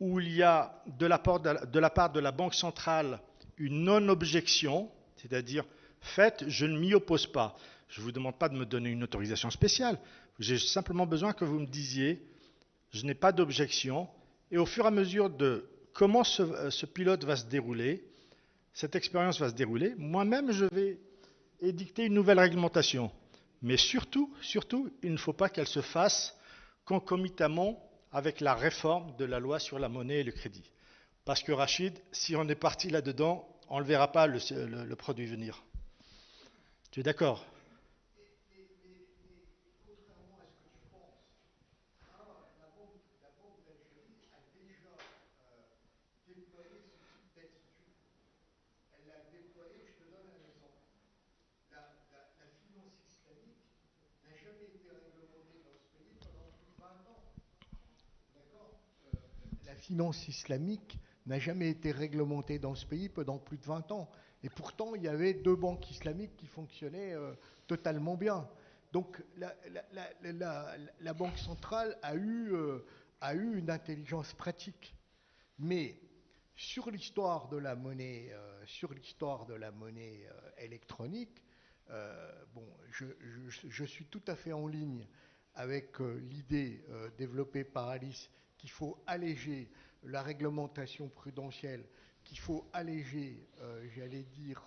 où il y a de la part de la Banque centrale une non-objection, c'est-à-dire, faites, je ne m'y oppose pas. Je ne vous demande pas de me donner une autorisation spéciale, j'ai simplement besoin que vous me disiez, je n'ai pas d'objection, et au fur et à mesure de comment ce pilote va se dérouler, cette expérience va se dérouler, moi-même je vais édicter une nouvelle réglementation. Mais surtout, il ne faut pas qu'elle se fasse concomitamment avec la réforme de la loi sur la monnaie et le crédit. Parce que Rachid, si on est parti là-dedans, on ne verra pas le produit venir. Tu es d'accord? La finance islamique n'a jamais été réglementée dans ce pays pendant plus de 20 ans. Et pourtant, il y avait 2 banques islamiques qui fonctionnaient totalement bien. Donc la Banque centrale a eu une intelligence pratique. Mais sur l'histoire de la monnaie, électronique, bon, je suis tout à fait en ligne avec l'idée développée par Alice qu'il faut alléger la réglementation prudentielle, qu'il faut alléger, j'allais dire,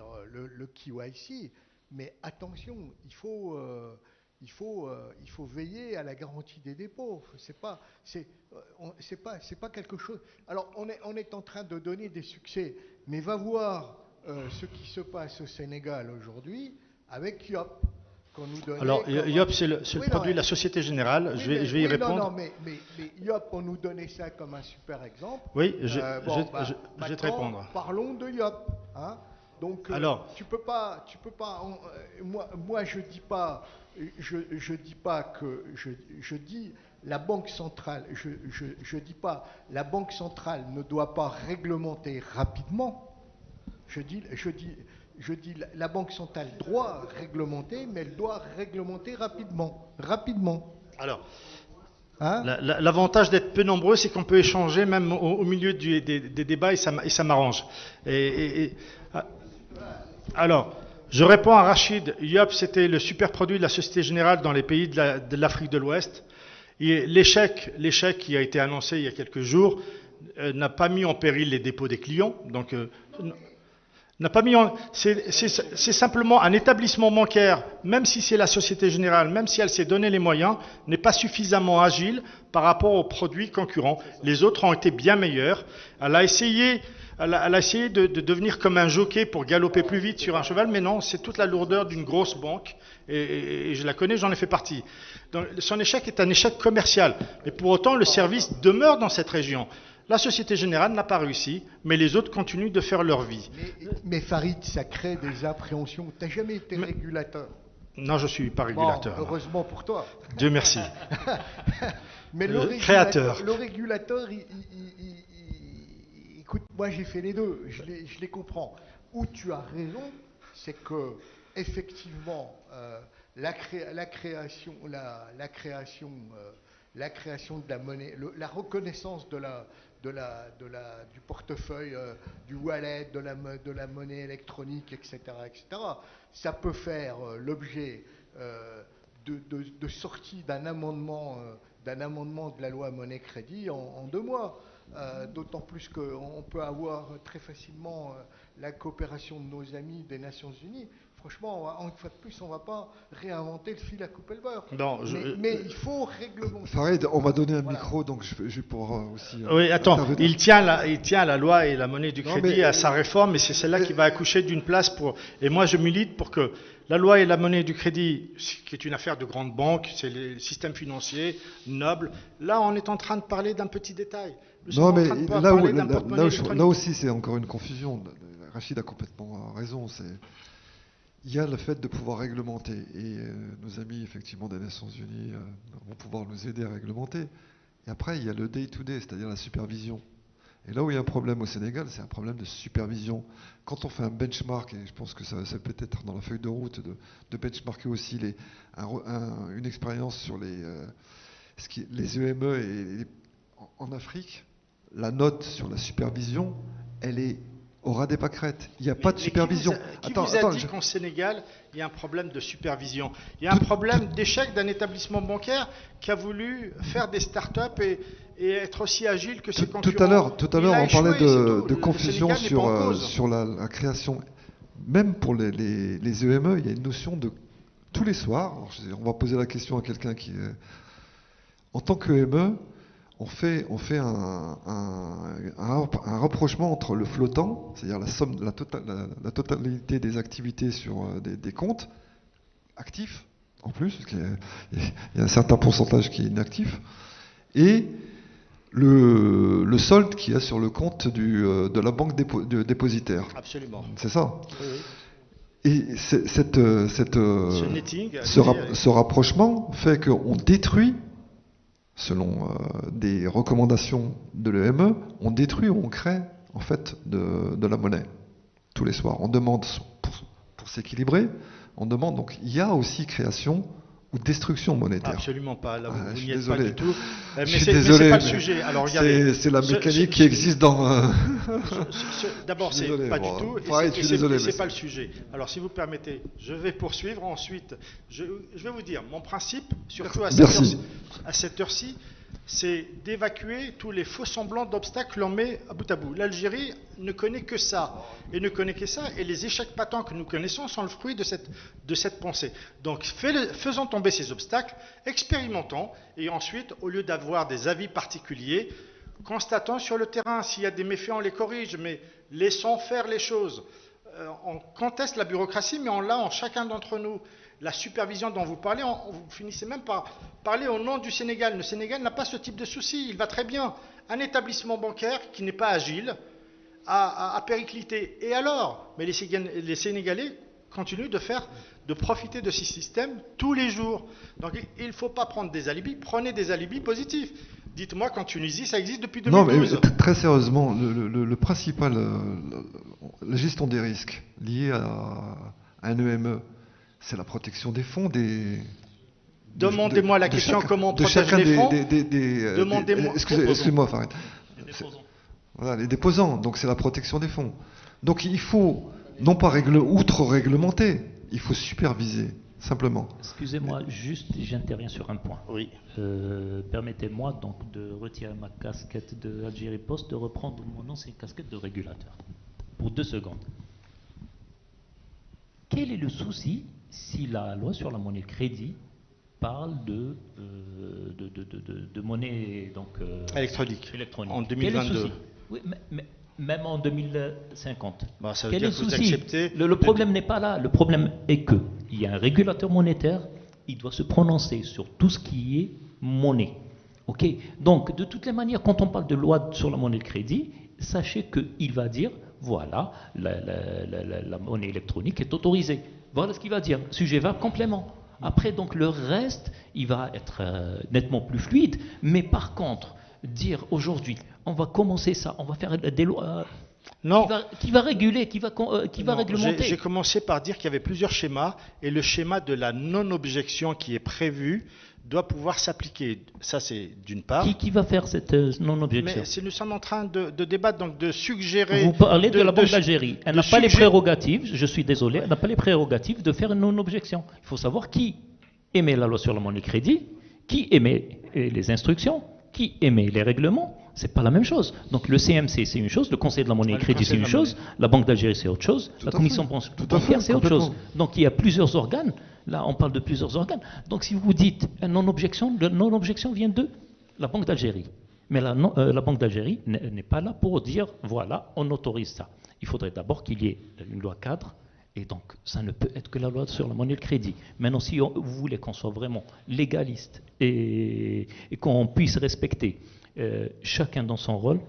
le KYC, mais attention, il faut veiller à la garantie des dépôts. C'est pas quelque chose. Alors, on est en train de donner des succès, mais va voir ce qui se passe au Sénégal aujourd'hui avec YOP. Alors, YOP, c'est le produit de la Société Générale. Oui, je vais y répondre. Non, mais YOP, on nous donnait ça comme un super exemple. Oui, je vais te répondre. Parlons de YOP. Hein. Donc, alors, tu peux pas. Moi, je dis pas que je dis la Banque centrale. Je dis pas la Banque centrale ne doit pas réglementer rapidement. Je dis la Banque centrale doit réglementer, mais elle doit réglementer rapidement. Alors, hein? L'avantage d'être peu nombreux, c'est qu'on peut échanger même au milieu des débats et ça m'arrange. Alors, je réponds à Rachid. YOP, c'était le super produit de la Société Générale dans les pays de l'Afrique de l'Ouest. Et l'échec qui a été annoncé il y a quelques jours n'a pas mis en péril les dépôts des clients. Donc, c'est simplement un établissement bancaire, même si c'est la Société Générale, même si elle s'est donné les moyens, n'est pas suffisamment agile par rapport aux produits concurrents. Les autres ont été bien meilleurs. Elle a essayé de devenir comme un jockey pour galoper plus vite sur un cheval, mais non, c'est toute la lourdeur d'une grosse banque, et je la connais, j'en ai fait partie. Donc, son échec est un échec commercial, mais pour autant, le service demeure dans cette région. La Société Générale n'a pas réussi, mais les autres continuent de faire leur vie. Mais Farid, ça crée des appréhensions. Tu n'as jamais été régulateur. Non, je ne suis pas régulateur. Bon, heureusement pour toi. Dieu merci. Mais le régulateur, écoute, moi j'ai fait les deux, je les comprends. Où tu as raison, c'est que effectivement, la création de la monnaie, la reconnaissance du portefeuille, du wallet, de la monnaie électronique, etc., ça peut faire l'objet de sortie d'un amendement de la loi monnaie-crédit en 2 mois. D'autant plus qu'on peut avoir très facilement la coopération de nos amis des Nations Unies. franchement, une fois de plus, on ne va pas réinventer le fil à couper le beurre. Non, mais il faut réglementer. Farid, on m'a donné un Voilà. micro, donc je vais pouvoir aussi. Oui, attends, intervenir. il tient à la loi et la monnaie du Non, crédit, mais- à sa réforme, et c'est celle-là qui va accoucher d'une place pour... Et moi, je milite pour que la loi et la monnaie du crédit, qui est une affaire de grandes banques, c'est les systèmes financiers nobles, là, on est en train de parler d'un petit détail. Nous Non, sommes mais en train de là, parler d'un porte-monnaie électronique. là aussi, c'est encore une confusion. Rachid a complètement raison. Il y a le fait de pouvoir réglementer. Et nos amis, effectivement, des Nations Unies vont pouvoir nous aider à réglementer. Et après, il y a le day-to-day, c'est-à-dire la supervision. Et là où il y a un problème au Sénégal, c'est un problème de supervision. Quand on fait un benchmark, et je pense que ça peut être dans la feuille de route de benchmarker aussi une expérience sur les EME en Afrique, la note sur la supervision, elle est au ras des pâquerettes. Il n'y a pas de supervision. Qui vous a dit qu'en Sénégal, il y a un problème de supervision? Il y a un problème d'échec d'un établissement bancaire qui a voulu faire des start-up et être aussi agile que ses concurrents. Tout à l'heure, on parlait de confusion sur la création. Même pour les EME, il y a une notion de tous les soirs. Alors, on va poser la question à quelqu'un qui est... En tant qu'EME, on fait un rapprochement entre le flottant, c'est-à-dire la somme, la totalité des activités sur des comptes actifs, en plus, parce qu'il y a un certain pourcentage qui est inactif, et le solde qu'il y a sur le compte de la banque dépositaire. Absolument. C'est ça. Oui, oui. Et Ce rapprochement fait qu'on détruit, selon des recommandations de l'EME, on détruit ou on crée en fait de la monnaie tous les soirs. On demande, pour s'équilibrer, on demande, donc il y a aussi création ou destruction monétaire. Absolument pas, là vous Je suis n'y êtes désolé. pas du tout. Mais Je suis c'est désolé, pas le mais sujet. Alors regardez. c'est la mécanique qui existe dans... D'abord, Je suis c'est désolé, pas bon, du tout, Farid, je suis désolé, c'est mais pas le sujet. Alors si vous permettez, je vais poursuivre. Ensuite, je vais vous dire, mon principe, surtout à cette heure-ci, c'est d'évacuer tous les faux semblants d'obstacles que l'on met à bout à bout. L'Algérie ne connaît que ça, et les échecs patents que nous connaissons sont le fruit de cette pensée. Donc faisons tomber ces obstacles, expérimentons, et ensuite, au lieu d'avoir des avis particuliers, constatons sur le terrain. S'il y a des méfaits, on les corrige, mais laissons faire les choses. On conteste la bureaucratie, mais on l'a en chacun d'entre nous. La supervision dont vous parlez, vous finissez même par parler au nom du Sénégal. Le Sénégal n'a pas ce type de souci, il va très bien. Un établissement bancaire qui n'est pas agile a périclité. Et alors? Mais les Sénégalais continuent de profiter de ces systèmes tous les jours. Donc il ne faut pas prendre des alibis, prenez des alibis positifs. Dites-moi qu'en Tunisie, ça existe depuis 2012. Non, mais très sérieusement, le principal, la gestion des risques liés à un EME, c'est la protection des fonds Demandez-moi la question, comment on protège les fonds. Demandez-moi. Excusez-moi, Farid. Voilà, les déposants, donc c'est la protection des fonds. Donc il faut, non pas outre-réglementer, il faut superviser, simplement. Excusez-moi, juste j'interviens sur un point. Oui. Permettez-moi donc de retirer ma casquette de Algérie Post, de reprendre mon ancienne casquette de régulateur. Pour 2 secondes. Quel est le souci si la loi sur la monnaie de crédit parle de monnaie donc, électronique en Quel est 2022. le souci? Oui, mais même en 2050. Bah, ça veut Quel dire est le que vous souci? acceptez Le problème n'est pas là. Le problème est qu'il y a un régulateur monétaire, il doit se prononcer sur tout ce qui est monnaie. Ok. Donc, de toutes les manières, quand on parle de loi sur la monnaie de crédit, sachez qu'il va dire, voilà, la monnaie électronique est autorisée. Voilà ce qu'il va dire. Sujet verbe complément. Après, donc, le reste, il va être nettement plus fluide. Mais par contre, dire aujourd'hui, on va commencer ça, on va faire des lois qui va réguler, qui va réglementer. J'ai commencé par dire qu'il y avait plusieurs schémas, et le schéma de la non-objection qui est prévu doit pouvoir s'appliquer. Ça, c'est d'une part. Qui va faire cette non-objection? Mais si nous sommes en train de débattre, donc de suggérer... Vous parlez de la Banque d'Algérie. Elle n'a pas les prérogatives, je suis désolé, elle n'a pas les prérogatives de faire une non-objection. Il faut savoir qui émet la loi sur la monnaie de crédit, qui émet les instructions, qui émet les règlements, c'est pas la même chose. Donc le CMC, c'est une chose, le Conseil de la monnaie et le crédit, c'est Conseil de une la chose, la Banque d'Algérie, c'est autre chose, Tout la à Commission fait. Tout à bancaire, fait, c'est autre chose. complètement. Donc il y a plusieurs organes. Là, on parle de plusieurs organes. Donc si vous dites non-objection, le non-objection vient de la Banque d'Algérie. Mais la Banque d'Algérie n'est pas là pour dire, voilà, on autorise ça. Il faudrait d'abord qu'il y ait une loi cadre, et donc ça ne peut être que la loi sur la monnaie et le crédit. Maintenant, si vous voulez qu'on soit vraiment légaliste et qu'on puisse respecter chacun dans son rôle,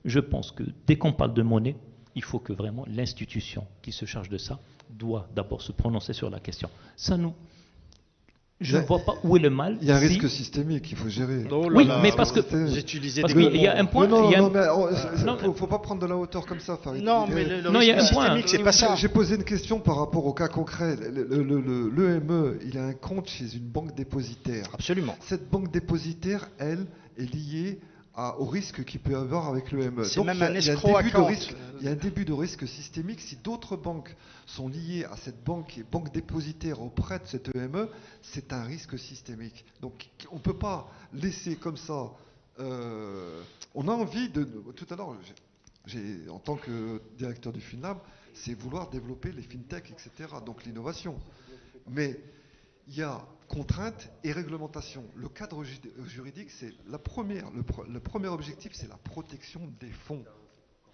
je pense que dès qu'on parle de monnaie, il faut que vraiment l'institution qui se charge de ça doit d'abord se prononcer sur la question. Je ne vois pas où est le mal. Il y a un risque systémique qu'il faut gérer. Oh là Oui, là, mais parce que vous utilisez parce des qu'il y a un point. Non, il y a un- non, mais non, faut pas prendre de la hauteur comme ça, Farid. Non, mais le Non, il y a risque un point. systémique, c'est pas ça. J'ai posé une question par rapport au cas concret. L'EME, il a un compte chez une banque dépositaire. Absolument. Cette banque dépositaire, elle, est liée au risque qu'il peut y avoir avec l'EME. C'est Donc, même il y a- un il y a escroc début de account. risque- Il y a un début de risque systémique. Si d'autres banques sont liées à cette banque qui est banque dépositaire auprès de cette EME, c'est un risque systémique. Donc on ne peut pas laisser comme ça. On a envie de. Tout à l'heure, en tant que directeur du FINLAB, c'est vouloir développer les fintech, etc. Donc l'innovation. Mais il y a contraintes et réglementation. Le cadre juridique, c'est le premier objectif, c'est la protection des fonds.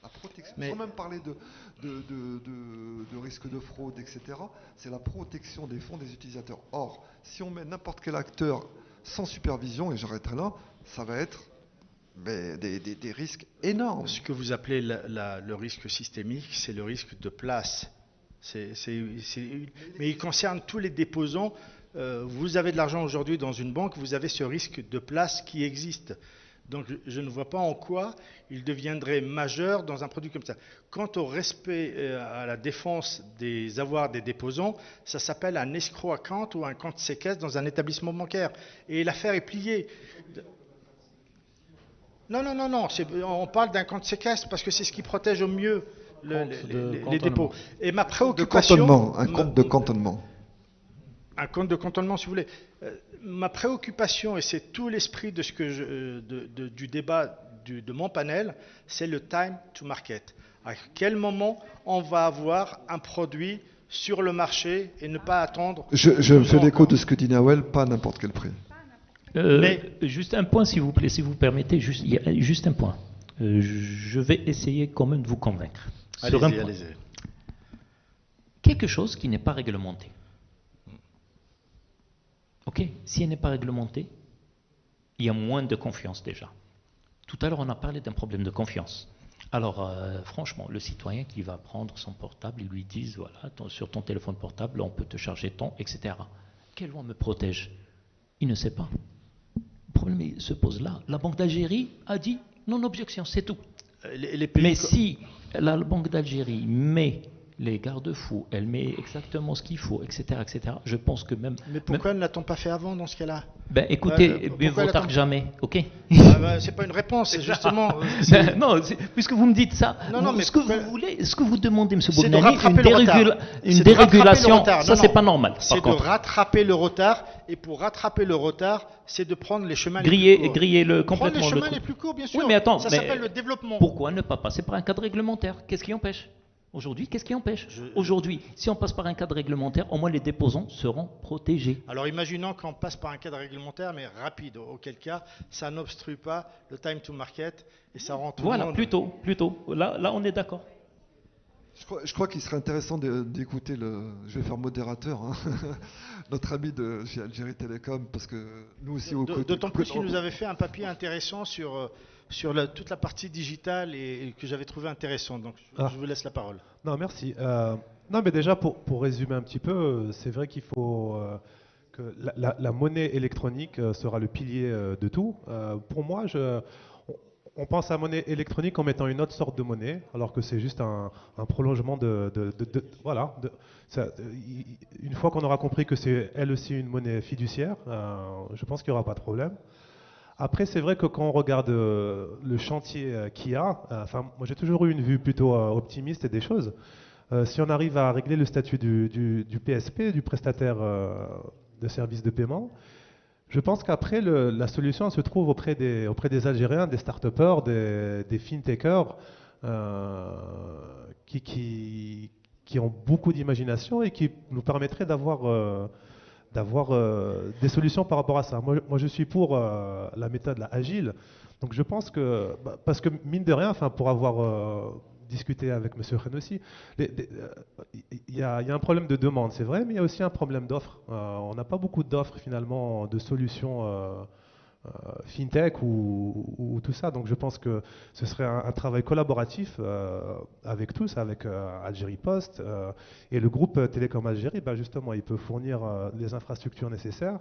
La protection, Mais- sans même parler de risque de fraude, etc., c'est la protection des fonds des utilisateurs. Or, si on met n'importe quel acteur sans supervision, et j'arrêterai là, ça va être des risques énormes. Ce que vous appelez le risque systémique, c'est le risque de place. Mais il concerne tous les déposants. Vous avez de l'argent aujourd'hui dans une banque, vous avez ce risque de place qui existe. Donc je ne vois pas en quoi il deviendrait majeur dans un produit comme ça. Quant au respect à la défense des avoirs des déposants, ça s'appelle un escrow account ou un compte séquestre dans un établissement bancaire. Et l'affaire est pliée. Non, on parle d'un compte séquestre parce que c'est ce qui protège au mieux les dépôts. Et ma De préoccupation... cantonnement, un compte de cantonnement. Un compte de cantonnement, si vous voulez. Ma préoccupation, et c'est tout l'esprit de du débat de mon panel, c'est le time to market. À quel moment on va avoir un produit sur le marché et ne pas attendre... Je me fais encore. l'écho de ce que dit Nawel, pas à n'importe quel prix. Juste un point, s'il vous plaît, si vous permettez, il y a juste un point. Je vais essayer quand même de vous convaincre. Sur un point. Allez-y. Quelque chose qui n'est pas réglementé. Ok, si elle n'est pas réglementée, il y a moins de confiance déjà. Tout à l'heure, on a parlé d'un problème de confiance. Alors, franchement, le citoyen qui va prendre son portable, ils lui disent, voilà, sur ton téléphone portable, on peut te charger ton, etc. Quelle loi me protège? Il ne sait pas. Le problème se pose là. La Banque d'Algérie a dit non-objection, c'est tout. Mais si la Banque d'Algérie met les garde-fous, elle met exactement ce qu'il faut, etc., etc., je pense que même... Mais pourquoi ne l'a-t-on pas fait avant dans ce cas-là? Ben écoutez, mieux vaut tard que jamais, ok? C'est pas une réponse, c'est justement... Non, puisque vous me dites ça, Non, mais ce que vous voulez, ce que vous demandez, M. C'est de Bognani, rattraper le retard. une C'est de rattraper le dérégulation, retard. ça Non, c'est non. pas normal. C'est Par de contre, rattraper le retard, et pour rattraper le retard, c'est de prendre les chemins les plus courts. griller Prendre complètement les le chemins truc. les plus courts, bien sûr. Oui, mais attends, ça mais s'appelle le développement. pourquoi ne pas passer par un cadre réglementaire? Qu'est-ce qui empêche? Aujourd'hui, qu'est-ce qui empêche? Aujourd'hui, si on passe par un cadre réglementaire, au moins les déposants seront protégés. Alors imaginons qu'on passe par un cadre réglementaire, mais rapide, auquel cas ça n'obstrue pas le time to market et ça rend tout le Voilà, monde... plutôt. Là, on est d'accord. Je crois qu'il serait intéressant d'écouter je vais faire modérateur, hein, notre ami de chez Algérie Télécom, parce que nous aussi au côté... D'autant plus qu'il nous avait fait un papier intéressant sur toute la partie digitale et que j'avais trouvé intéressant. Donc je vous laisse la parole. Non, merci. Non, mais déjà, pour résumer un petit peu, c'est vrai qu'il faut que la monnaie électronique sera le pilier de tout. Pour moi, on pense à monnaie électronique en mettant une autre sorte de monnaie, alors que c'est juste un prolongement voilà. Une fois qu'on aura compris que c'est elle aussi une monnaie fiduciaire, je pense qu'il n'y aura pas de problème. Après, c'est vrai que quand on regarde le chantier qu'il y a, moi j'ai toujours eu une vue plutôt optimiste des choses. Si on arrive à régler le statut du PSP, du prestataire de services de paiement, Je pense qu'après, la solution se trouve auprès des Algériens, des start-upers, des fintechers, qui ont beaucoup d'imagination et qui nous permettraient d'avoir des solutions par rapport à ça. Moi, je suis pour la méthode agile. Donc je pense que, parce que mine de rien, enfin, pour avoir discuté avec M. Renossi, il y a un problème de demande, c'est vrai, mais il y a aussi un problème d'offres. On n'a pas beaucoup d'offres finalement, de solutions fintech ou tout ça. Donc je pense que ce serait un travail collaboratif avec tous, avec Algérie Post et le groupe Télécom Algérie. Ben justement, il peut fournir les infrastructures nécessaires,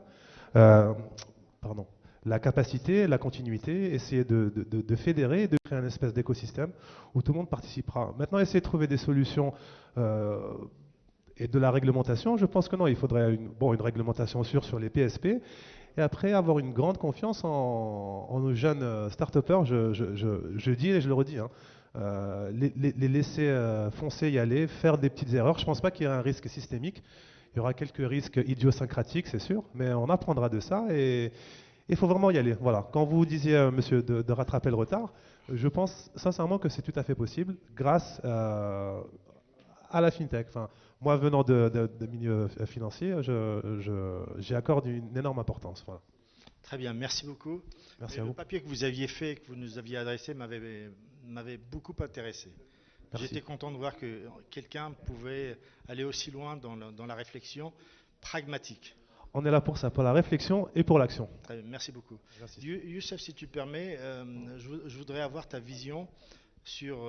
pardon, la capacité, la continuité, essayer de fédérer, de créer un espèce d'écosystème où tout le monde participera. Maintenant, essayer de trouver des solutions et de la réglementation, je pense que non, il faudrait une réglementation sûre sur les PSP. Et après, avoir une grande confiance en nos jeunes start-upers, je dis et je le redis, hein, les laisser foncer, y aller, faire des petites erreurs. Je ne pense pas qu'il y ait un risque systémique. Il y aura quelques risques idiosyncratiques, c'est sûr, mais on apprendra de ça et il faut vraiment y aller. Voilà. Quand vous disiez, monsieur, de rattraper le retard, je pense sincèrement que c'est tout à fait possible grâce à la fintech. Enfin, moi, venant de milieu financier, j'y accorde une énorme importance. Voilà. Très bien, merci beaucoup. Merci Et à le vous. papier que vous aviez fait, que vous nous aviez adressé, m'avait beaucoup intéressé. Merci. J'étais content de voir que quelqu'un pouvait aller aussi loin dans la réflexion pragmatique. On est là pour ça, pour la réflexion et pour l'action. Très bien, merci beaucoup. Merci. Youssef, si tu permets, je voudrais avoir ta vision sur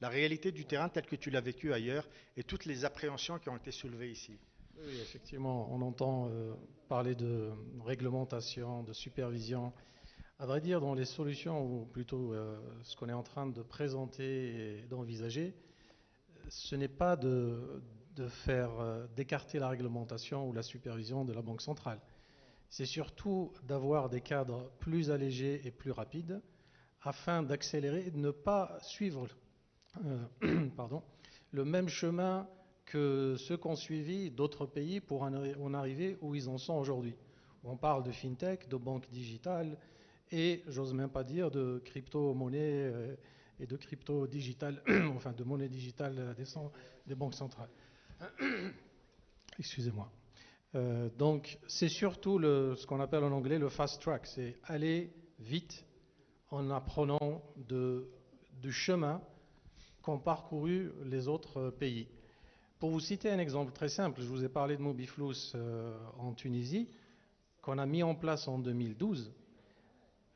la réalité du terrain telle que tu l'as vécu ailleurs et toutes les appréhensions qui ont été soulevées ici. Oui, effectivement, on entend parler de réglementation, de supervision. À vrai dire, dans les solutions, ou plutôt ce qu'on est en train de présenter et d'envisager, ce n'est pas d'écarter la réglementation ou la supervision de la Banque centrale. C'est surtout d'avoir des cadres plus allégés et plus rapides afin d'accélérer et de ne pas suivre le même chemin que ceux qu'ont suivi d'autres pays pour en arriver où ils en sont aujourd'hui. On parle de fintech, de banque digitale et, j'ose même pas dire, de crypto-monnaie et de crypto digital, enfin de monnaie digitale des banques centrales. Excusez-moi. Donc c'est surtout ce qu'on appelle en anglais le fast track, c'est aller vite en apprenant du chemin qu'ont parcouru les autres pays. Pour vous citer un exemple très simple, je vous ai parlé de Mobiflux en Tunisie, qu'on a mis en place en 2012.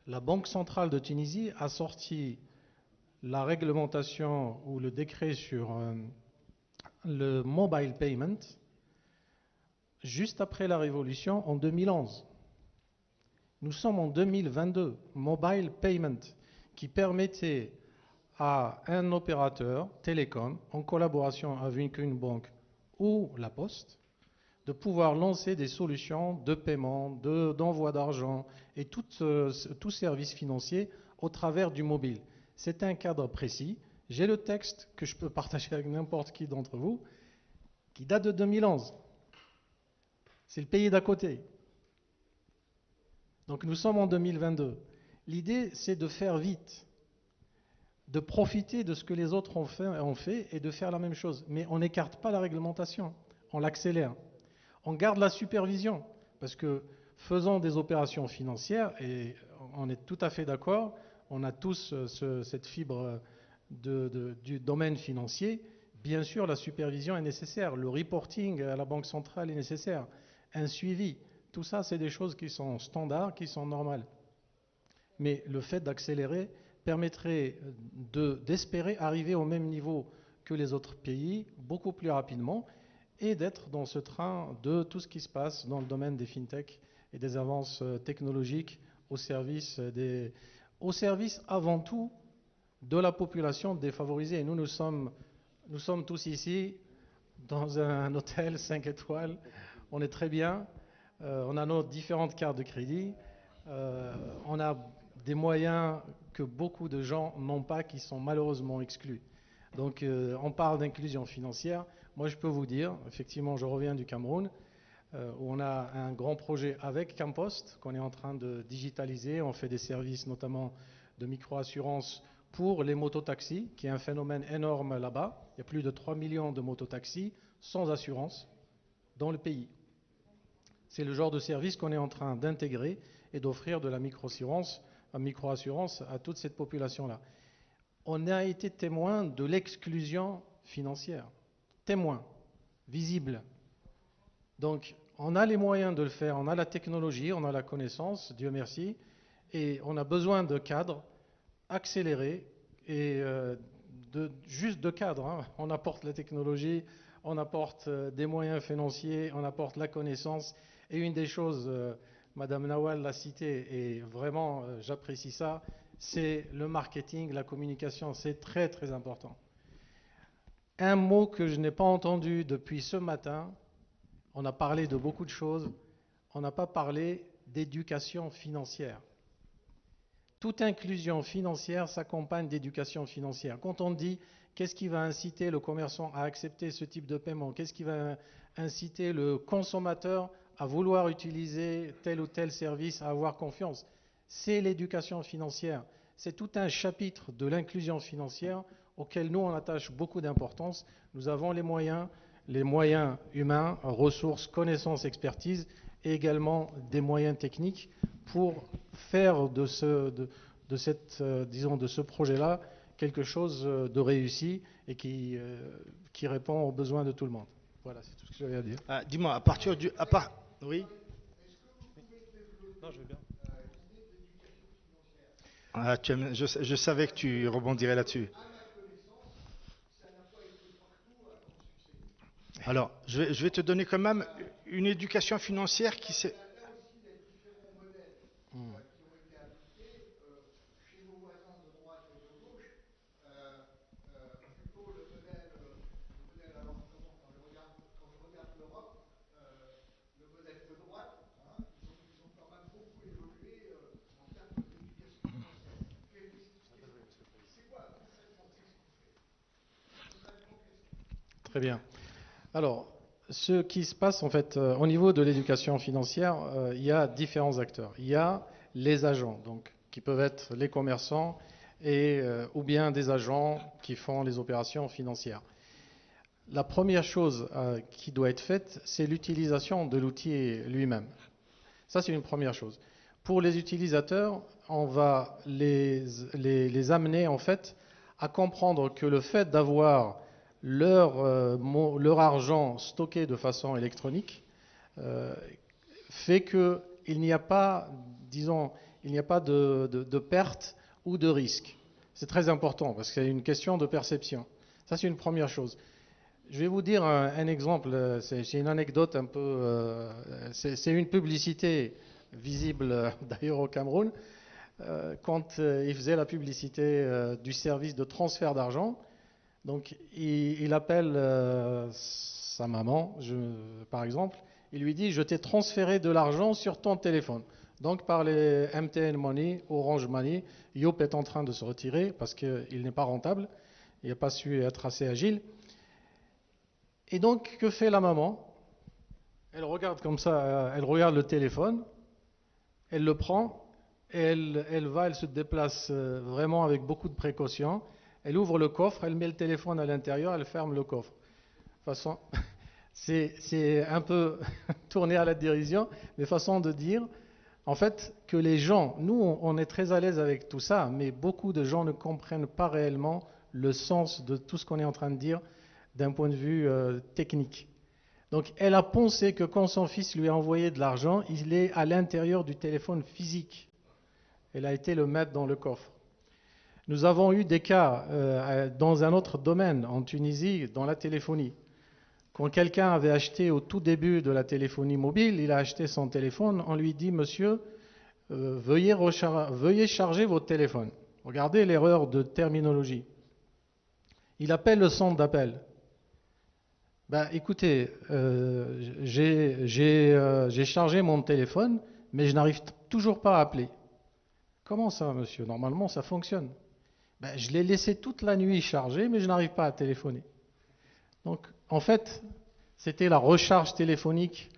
La Banque centrale de Tunisie a sorti la réglementation ou le décret sur le mobile payment juste après la révolution en 2011. Nous sommes en 2022, mobile payment, qui permettait à un opérateur télécom, en collaboration avec une banque ou la poste, de pouvoir lancer des solutions de paiement, d'envoi d'argent et tout service financier au travers du mobile. C'est un cadre précis. J'ai le texte que je peux partager avec n'importe qui d'entre vous, qui date de 2011. C'est le pays d'à côté. Donc nous sommes en 2022. L'idée, c'est de faire vite, de profiter de ce que les autres ont fait et de faire la même chose. Mais on n'écarte pas la réglementation, on l'accélère. On garde la supervision, parce que faisant des opérations financières, et on est tout à fait d'accord, on a tous cette fibre du domaine financier, bien sûr la supervision est nécessaire, le reporting à la Banque centrale est nécessaire, un suivi, tout ça c'est des choses qui sont standards, qui sont normales. Mais le fait d'accélérer permettrait d'espérer arriver au même niveau que les autres pays, beaucoup plus rapidement, et d'être dans ce train de tout ce qui se passe dans le domaine des fintech et des avances technologiques au service avant tout de la population défavorisée. Et nous sommes tous ici dans un hôtel 5 étoiles, on est très bien, on a nos différentes cartes de crédit, on a des moyens que beaucoup de gens n'ont pas, qui sont malheureusement exclus. Donc on parle d'inclusion financière. Moi je peux vous dire, effectivement je reviens du Cameroun, où on a un grand projet avec Campost qu'on est en train de digitaliser. On fait des services notamment de micro-assurance pour les mototaxis, qui est un phénomène énorme là-bas. Il y a plus de 3 millions de mototaxis sans assurance dans le pays. C'est le genre de service qu'on est en train d'intégrer et d'offrir de la micro-assurance à toute cette population-là. On a été témoin de l'exclusion financière. Témoin, visible. Donc, on a les moyens de le faire, on a la technologie, on a la connaissance, Dieu merci, et on a besoin de cadres accélérés et juste de cadres. Hein. On apporte la technologie, on apporte des moyens financiers, on apporte la connaissance. Et une des choses, Madame Nawal l'a cité, et vraiment j'apprécie ça, c'est le marketing, la communication, c'est très très important. Un mot que je n'ai pas entendu depuis ce matin, on a parlé de beaucoup de choses, on n'a pas parlé d'éducation financière. Toute inclusion financière s'accompagne d'éducation financière. Quand on dit qu'est-ce qui va inciter le commerçant à accepter ce type de paiement, qu'est-ce qui va inciter le consommateur à vouloir utiliser tel ou tel service, à avoir confiance, c'est l'éducation financière. C'est tout un chapitre de l'inclusion financière auquel nous on attache beaucoup d'importance. Nous avons les moyens humains, ressources, connaissances, expertise, et également des moyens techniques pour faire de ce projet-là quelque chose de réussi et qui répond aux besoins de tout le monde. Voilà, c'est tout ce que j'avais à dire. Dis-moi, oui. Non, je veux bien. Je savais que tu rebondirais là-dessus. Alors, je vais te donner quand même une éducation financière qui s'est... Très bien. Alors, ce qui se passe en fait au niveau de l'éducation financière, il y a différents acteurs. Il y a les agents, donc qui peuvent être les commerçants ou bien des agents qui font les opérations financières. La première chose qui doit être faite, c'est l'utilisation de l'outil lui-même. Ça, c'est une première chose. Pour les utilisateurs, on va les amener en fait à comprendre que le fait d'avoir leur argent stocké de façon électronique fait qu'il n'y a pas, disons, il n'y a pas de perte ou de risque. C'est très important parce que c'est une question de perception. Ça, c'est une première chose. Je vais vous dire un exemple, c'est une anecdote un peu... c'est une publicité visible d'ailleurs au Cameroun. Quand il faisait la publicité du service de transfert d'argent, donc il appelle sa maman, par exemple, il lui dit « Je t'ai transféré de l'argent sur ton téléphone ». Donc par les MTN Money, Orange Money, Yop est en train de se retirer parce qu'il n'est pas rentable, il n'a pas su être assez agile. Et donc, que fait la maman? Elle regarde comme ça, elle regarde le téléphone, elle le prend, et elle se déplace vraiment avec beaucoup de précaution. Elle ouvre le coffre, elle met le téléphone à l'intérieur, elle ferme le coffre. De toute façon, c'est un peu tourné à la dérision, mais façon de dire, en fait, que les gens, nous, on est très à l'aise avec tout ça, mais beaucoup de gens ne comprennent pas réellement le sens de tout ce qu'on est en train de dire d'un point de vue technique. Donc, elle a pensé que quand son fils lui a envoyé de l'argent, il est à l'intérieur du téléphone physique. Elle a été le mettre dans le coffre. Nous avons eu des cas dans un autre domaine, en Tunisie, dans la téléphonie. Quand quelqu'un avait acheté au tout début de la téléphonie mobile, il a acheté son téléphone, on lui dit « Monsieur, veuillez charger votre téléphone ». Regardez l'erreur de terminologie. Il appelle le centre d'appel. Ben, écoutez, j'ai chargé mon téléphone, mais je n'arrive toujours pas à appeler. Comment ça, monsieur? Normalement, ça fonctionne. Ben, je l'ai laissé toute la nuit chargé, mais je n'arrive pas à téléphoner. Donc, en fait, c'était la recharge téléphonique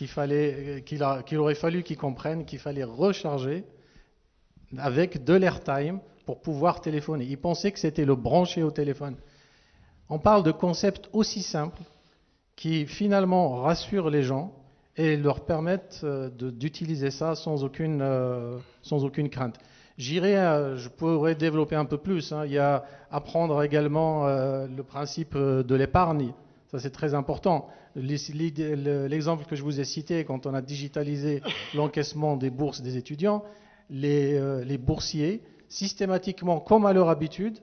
qu'il aurait fallu qu'ils comprennent qu'il fallait recharger avec de l'airtime pour pouvoir téléphoner. Ils pensaient que c'était le brancher au téléphone. On parle de concepts aussi simples qui finalement rassurent les gens et leur permettent d'utiliser ça sans aucune crainte. Je pourrais développer un peu plus. Il y a apprendre également le principe de l'épargne. Ça, c'est très important. L'exemple que je vous ai cité, quand on a digitalisé l'encaissement des bourses des étudiants, les boursiers, systématiquement, comme à leur habitude,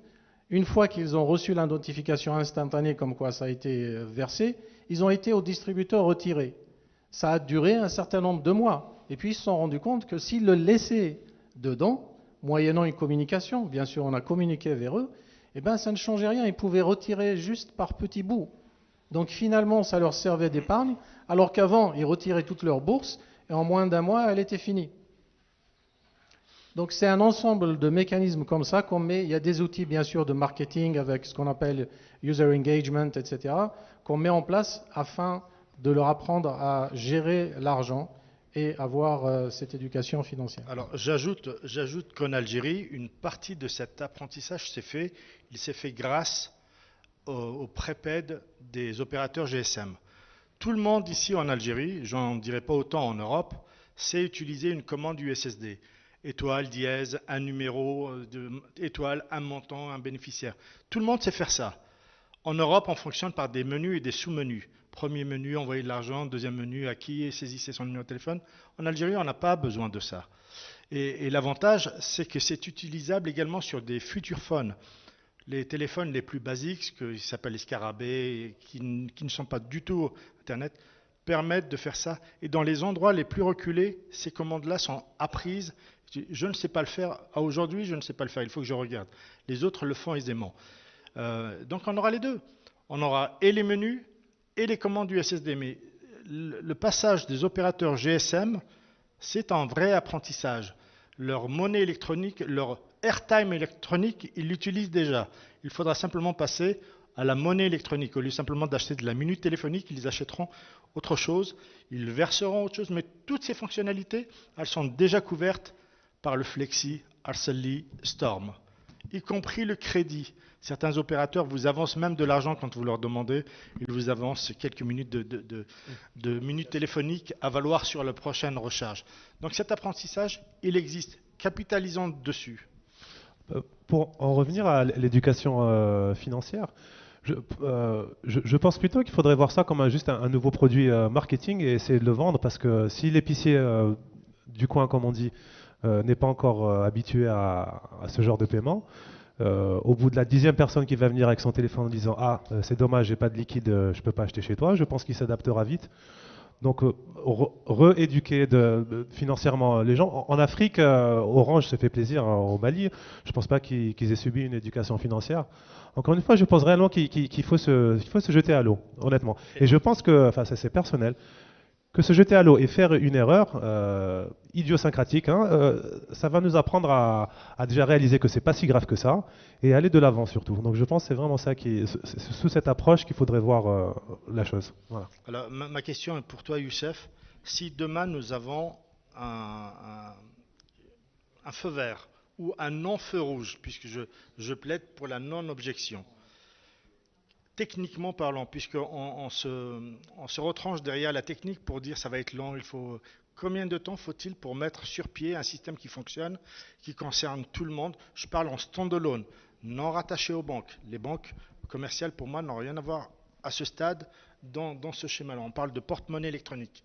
une fois qu'ils ont reçu la notification instantanée comme quoi ça a été versé, ils ont été au distributeur retirés. Ça a duré un certain nombre de mois. Et puis ils se sont rendus compte que s'ils le laissaient dedans, moyennant une communication, bien sûr on a communiqué vers eux, eh ben ça ne changeait rien, ils pouvaient retirer juste par petits bouts. Donc finalement ça leur servait d'épargne, alors qu'avant ils retiraient toute leur bourse et en moins d'un mois elle était finie. Donc c'est un ensemble de mécanismes comme ça qu'on met. Il y a des outils bien sûr de marketing avec ce qu'on appelle user engagement, etc., qu'on met en place afin de leur apprendre à gérer l'argent et avoir cette éducation financière. Alors j'ajoute qu'en Algérie, une partie de cet apprentissage il s'est fait grâce au prépède des opérateurs GSM. Tout le monde ici en Algérie, j'en dirais pas autant en Europe, sait utiliser une commande USSD. Étoile, dièse, un numéro, étoile, un montant, un bénéficiaire. Tout le monde sait faire ça. En Europe, on fonctionne par des menus et des sous-menus. Premier menu, envoyer de l'argent. Deuxième menu, à qui saisissez son numéro de téléphone. En Algérie, on n'a pas besoin de ça. Et l'avantage, c'est que c'est utilisable également sur des futurs phones. Les téléphones les plus basiques, qui s'appellent les scarabées, qui ne sont pas du tout Internet, permettent de faire ça. Et dans les endroits les plus reculés, ces commandes-là sont apprises. Je ne sais pas le faire. Aujourd'hui, je ne sais pas le faire. Il faut que je regarde. Les autres le font aisément. Donc, on aura les deux. On aura et les menus et les commandes USSD. Mais le passage des opérateurs GSM, c'est un vrai apprentissage. Leur monnaie électronique, leur airtime électronique, ils l'utilisent déjà. Il faudra simplement passer à la monnaie électronique. Au lieu simplement d'acheter de la minute téléphonique, ils achèteront autre chose. Ils verseront autre chose. Mais toutes ces fonctionnalités, elles sont déjà couvertes par le Flexi, Arcelli, Storm, y compris le crédit. Certains opérateurs vous avancent même de l'argent quand vous leur demandez. Ils vous avancent quelques minutes de minutes téléphoniques à valoir sur la prochaine recharge. Donc cet apprentissage, il existe. Capitalisons dessus. Pour en revenir à l'éducation financière, je pense plutôt qu'il faudrait voir ça comme juste un nouveau produit marketing et essayer de le vendre, parce que si l'épicier du coin, comme on dit, n'est pas encore habitué à ce genre de paiement, au bout de la 10e personne qui va venir avec son téléphone en disant « Ah, c'est dommage, j'ai pas de liquide, je peux pas acheter chez toi », je pense qu'il s'adaptera vite. Donc, rééduquer financièrement les gens. En Afrique, Orange se fait plaisir, au Mali. Je ne pense pas qu'ils aient subi une éducation financière. Encore une fois, je pense réellement qu'il faut se jeter à l'eau, honnêtement. Et je pense que, enfin, ça c'est personnel, que se jeter à l'eau et faire une erreur idiosyncratique, ça va nous apprendre à déjà réaliser que c'est pas si grave que ça et aller de l'avant surtout. Donc je pense que c'est vraiment ça c'est sous cette approche qu'il faudrait voir la chose. Voilà. Alors ma question est pour toi, Youssef. Si demain nous avons un feu vert ou un non-feu rouge, puisque je plaide pour la non-objection, techniquement parlant, puisqu'on se retranche derrière la technique pour dire ça va être long, combien de temps faut-il pour mettre sur pied un système qui fonctionne, qui concerne tout le monde? Je parle en stand-alone, non rattaché aux banques. Les banques commerciales, pour moi, n'ont rien à voir à ce stade dans ce schéma-là. On parle de porte-monnaie électronique.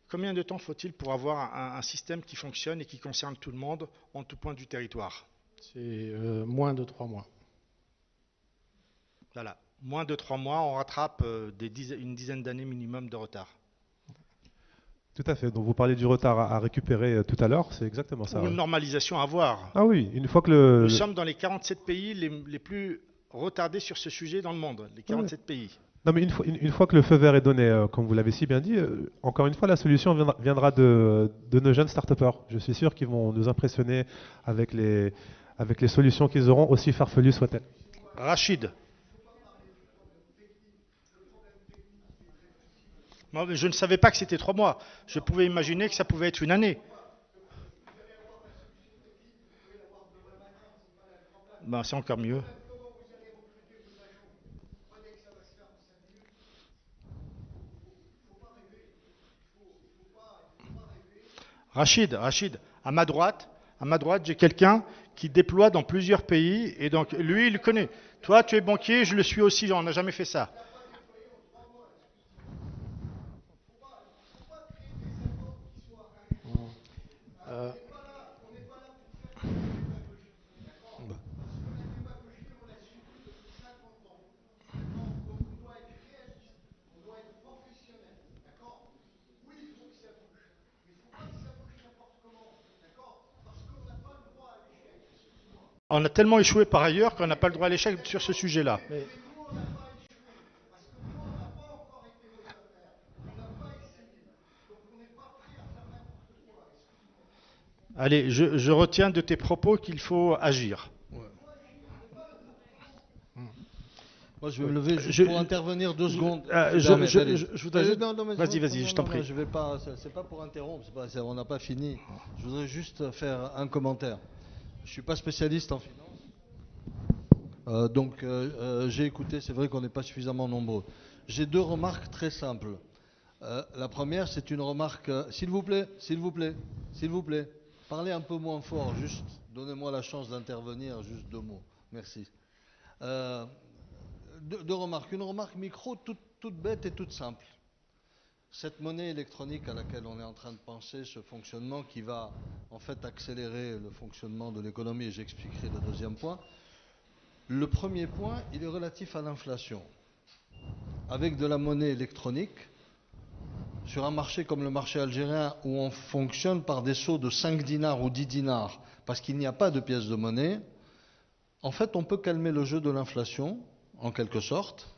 Combien de temps faut-il pour avoir un système qui fonctionne et qui concerne tout le monde en tout point du territoire? C'est moins de 3 mois. Voilà. Moins de 3 mois, on rattrape une dizaine d'années minimum de retard. Tout à fait. Donc vous parlez du retard à récupérer tout à l'heure, c'est exactement ça. Ou une normalisation à avoir. Ah oui, une fois que Nous sommes dans les 47 pays les plus retardés sur ce sujet dans le monde, les 47 pays. Non, mais une fois que le feu vert est donné, comme vous l'avez si bien dit, encore une fois, la solution viendra de nos jeunes start-upers. Je suis sûr qu'ils vont nous impressionner avec les solutions qu'ils auront, aussi farfelues soient-elles. Rachid. Moi, je ne savais pas que c'était 3 mois. Je pouvais imaginer que ça pouvait être une année. Ben, c'est encore mieux. Rachid, à ma droite, j'ai quelqu'un qui déploie dans plusieurs pays et donc lui, il le connaît. Toi, tu es banquier, je le suis aussi, on n'a jamais fait ça. Euh, On a tellement échoué par ailleurs qu'on n'a pas le droit à l'échec sur ce sujet-là. mais Allez, je retiens de tes propos qu'il faut agir. Moi, je vais me lever juste Je- pour intervenir 2 secondes. je voudrais juste... Non, mais Vas-y, non, je t'en non, prie. je vais pas. C'est pas pour interrompre. On n'a pas fini. Je voudrais juste faire un commentaire. Je suis pas spécialiste en finance, donc j'ai écouté. C'est vrai qu'on n'est pas suffisamment nombreux. J'ai 2 remarques très simples. La première, c'est une remarque. S'il vous plaît, s'il vous plaît, s'il vous plaît, parlez un peu moins fort. Juste, donnez-moi la chance d'intervenir. Juste 2 mots. Merci. Euh, 2 remarques. Une remarque micro, toute bête et toute simple. Cette monnaie électronique à laquelle on est en train de penser, ce fonctionnement qui va en fait accélérer le fonctionnement de l'économie, et j'expliquerai le deuxième point. Le premier point, il est relatif à l'inflation. Avec de la monnaie électronique, sur un marché comme le marché algérien où on fonctionne par des sauts de 5 dinars ou 10 dinars, parce qu'il n'y a pas de pièces de monnaie, en fait on peut calmer le jeu de l'inflation, en quelque sorte,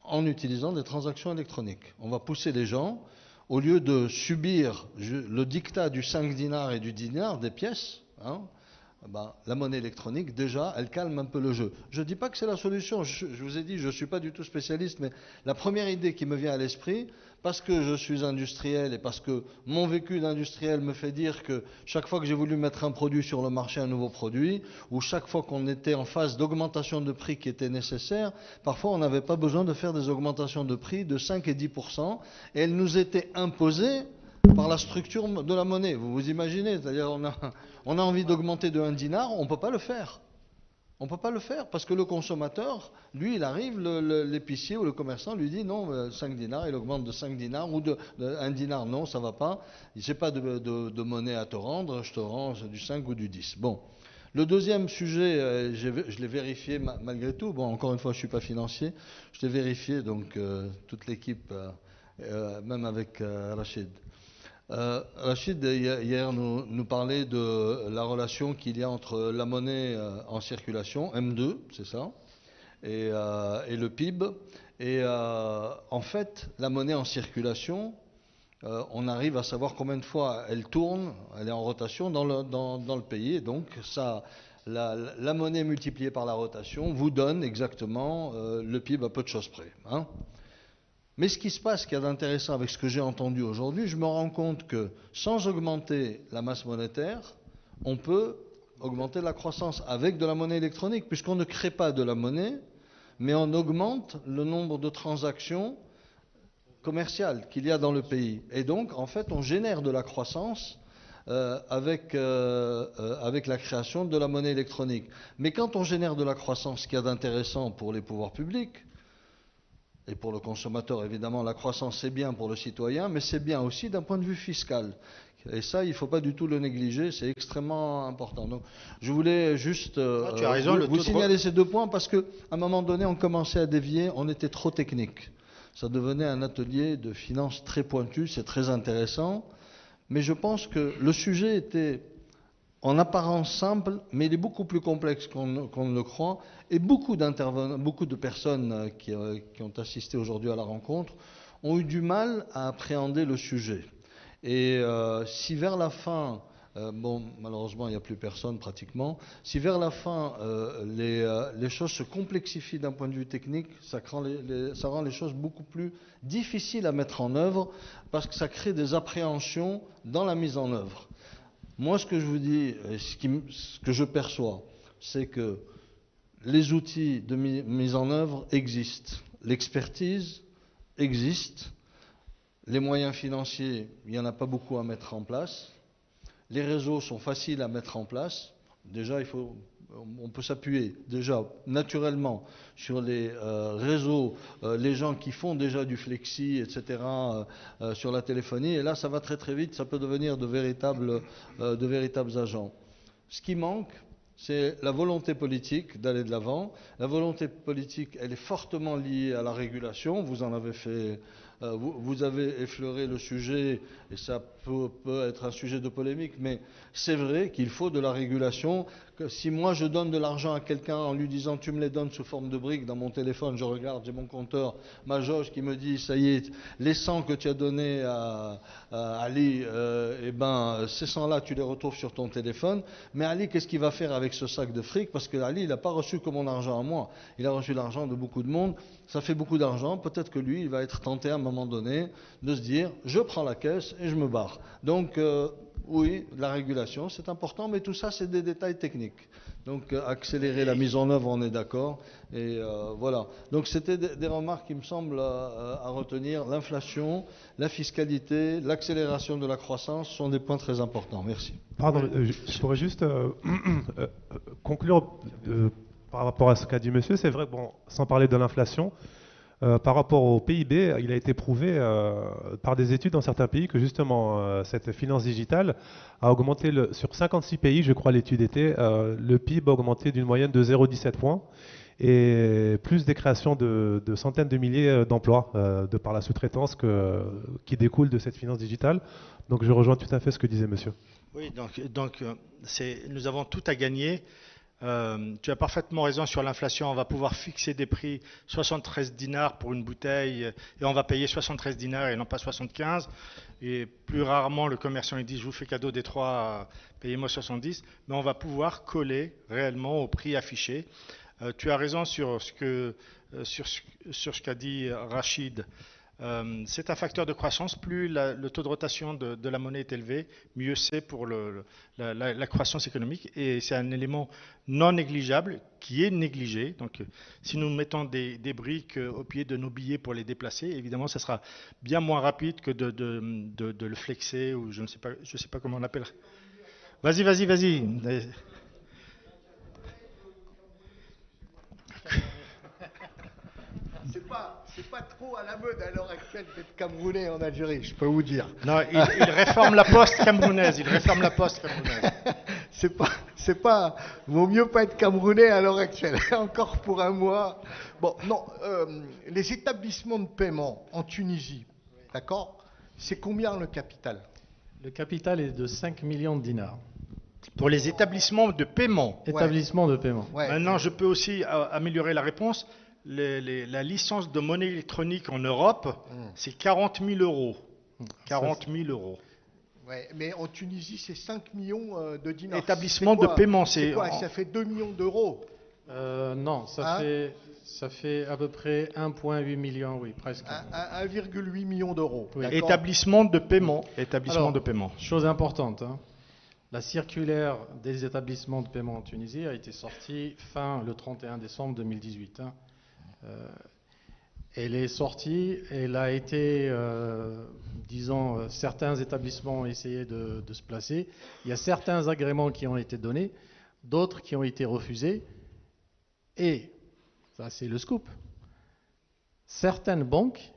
en utilisant des transactions électroniques. On va pousser les gens, au lieu de subir le diktat du 5 dinars et du dinar, des pièces, la monnaie électronique, déjà, elle calme un peu le jeu. Je ne dis pas que c'est la solution, je vous ai dit, je ne suis pas du tout spécialiste, mais la première idée qui me vient à l'esprit, parce que je suis industriel et parce que mon vécu d'industriel me fait dire que chaque fois que j'ai voulu mettre un produit sur le marché, un nouveau produit, ou chaque fois qu'on était en phase d'augmentation de prix qui était nécessaire, parfois on n'avait pas besoin de faire des augmentations de prix de 5 et 10%, et elles nous étaient imposées par la structure de la monnaie. Vous vous imaginez, c'est-à-dire on a envie d'augmenter de 1 dinar, on ne peut pas le faire. On ne peut pas le faire parce que le consommateur, lui, il arrive, l'épicier ou le commerçant lui dit non, 5 dinars, il augmente de 5 dinars ou de 1 dinar, non, ça ne va pas. Je n'ai pas de monnaie à te rendre, je te rends du 5 ou du 10. Bon. Le deuxième sujet, je l'ai vérifié malgré tout. Bon, encore une fois, je ne suis pas financier. Je l'ai vérifié, donc toute l'équipe, même avec Rachid. Rachid, hier, nous parlait de la relation qu'il y a entre la monnaie en circulation, M2, c'est ça, et le PIB. Et en fait, la monnaie en circulation, on arrive à savoir combien de fois elle tourne, elle est en rotation dans le pays. Et donc, ça, la monnaie multipliée par la rotation vous donne exactement le PIB à peu de choses près. Mais ce qui se passe, ce qu'il y a d'intéressant avec ce que j'ai entendu aujourd'hui, je me rends compte que sans augmenter la masse monétaire, on peut augmenter la croissance avec de la monnaie électronique, puisqu'on ne crée pas de la monnaie, mais on augmente le nombre de transactions commerciales qu'il y a dans le pays. Et donc, en fait, on génère de la croissance avec la création de la monnaie électronique. Mais quand on génère de la croissance, ce qu'il y a d'intéressant pour les pouvoirs publics, et pour le consommateur, évidemment, la croissance, c'est bien pour le citoyen, mais c'est bien aussi d'un point de vue fiscal. Et ça, il ne faut pas du tout le négliger, c'est extrêmement important. Donc, je voulais juste tu as raison, vous signaler ces 2 points, parce qu'à un moment donné, on commençait à dévier, on était trop technique. Ça devenait un atelier de finance très pointu, c'est très intéressant, mais je pense que le sujet était en apparence simple, mais il est beaucoup plus complexe qu'on ne le croit. Et beaucoup de personnes qui ont assisté aujourd'hui à la rencontre ont eu du mal à appréhender le sujet. Et si vers la fin, Bon, malheureusement, il n'y a plus personne pratiquement. Si vers la fin, les choses se complexifient d'un point de vue technique, ça rend les choses beaucoup plus difficiles à mettre en œuvre parce que ça crée des appréhensions dans la mise en œuvre. Moi, ce que je vous dis, ce que je perçois, c'est que les outils de mise en œuvre existent. L'expertise existe. Les moyens financiers, il n'y en a pas beaucoup à mettre en place. Les réseaux sont faciles à mettre en place. Déjà, on peut s'appuyer déjà naturellement sur les réseaux, les gens qui font déjà du flexi, etc., sur la téléphonie. Et là, ça va très très vite, ça peut devenir de véritables agents. Ce qui manque, c'est la volonté politique d'aller de l'avant. La volonté politique, elle est fortement liée à la régulation. Vous en avez fait... Vous avez effleuré le sujet, et ça peut être un sujet de polémique, mais c'est vrai qu'il faut de la régulation. Que si moi je donne de l'argent à quelqu'un en lui disant tu me les donnes sous forme de briques dans mon téléphone, je regarde, j'ai mon compteur, ma jauge qui me dit ça y est, les 100 que tu as donnés à Ali, ces 100-là tu les retrouves sur ton téléphone. Mais Ali, qu'est-ce qu'il va faire avec ce sac de fric? Parce que Ali, il n'a pas reçu que mon argent à moi, il a reçu l'argent de beaucoup de monde. Ça fait beaucoup d'argent, peut-être que lui, il va être tenté à un moment donné de se dire je prends la caisse et je me barre. Donc oui, la régulation c'est important, mais tout ça c'est des détails techniques. Donc accélérer la mise en œuvre, on est d'accord. Et voilà. Donc c'était des remarques qui me semblent à retenir. L'inflation, la fiscalité, l'accélération de la croissance sont des points très importants. Merci. Pardon, je pourrais juste conclure par rapport à ce qu'a dit monsieur. C'est vrai, bon, sans parler de l'inflation, par rapport au PIB, il a été prouvé par des études dans certains pays que justement cette finance digitale a augmenté sur 56 pays, je crois l'étude était, le PIB a augmenté d'une moyenne de 0,17 points et plus des créations de centaines de milliers d'emplois de par la sous-traitance qui découle de cette finance digitale. Donc je rejoins tout à fait ce que disait monsieur. Oui, donc nous avons tout à gagner. Tu as parfaitement raison sur l'inflation. On va pouvoir fixer des prix 73 dinars pour une bouteille et on va payer 73 dinars et non pas 75. Et plus rarement, le commerçant il dit je vous fais cadeau des 3, payez-moi 70. Mais on va pouvoir coller réellement au prix affiché. Tu as raison sur ce qu'a dit Rachid. C'est un facteur de croissance. Plus le taux de rotation de la monnaie est élevé, mieux c'est pour la croissance économique. Et c'est un élément non négligeable qui est négligé. Donc, si nous mettons des briques au pied de nos billets pour les déplacer, évidemment, ça sera bien moins rapide que de le flexer ou je ne sais pas comment on appelle. Vas-y. C'est pas trop à la mode à l'heure actuelle d'être Camerounais en Algérie, je peux vous dire. Non, il réforme la poste camerounaise. C'est pas, vaut mieux pas être Camerounais à l'heure actuelle, encore pour un mois. Bon, non, les établissements de paiement en Tunisie, d'accord, c'est combien le capital? Le capital est de 5 millions de dinars. Pour les établissements de paiement. Établissements de paiement. Ouais. Maintenant, je peux aussi améliorer la réponse. La licence de monnaie électronique en Europe, c'est 40 000 euros. 40 000 euros. Ouais, mais en Tunisie, c'est 5 millions de dinars. Établissement de paiement, c'est quoi? Ça fait 2 millions d'euros. Non, ça fait à peu près 1,8 million, oui, presque. 1,8 million d'euros. Oui. Établissement de paiement. Chose importante, hein. La circulaire des établissements de paiement en Tunisie a été sortie le 31 décembre 2018. Hein. Elle est sortie, elle a été, certains établissements ont essayé de se placer. Il y a certains agréments qui ont été donnés, d'autres qui ont été refusés. Et, ça c'est le scoop, certaines banques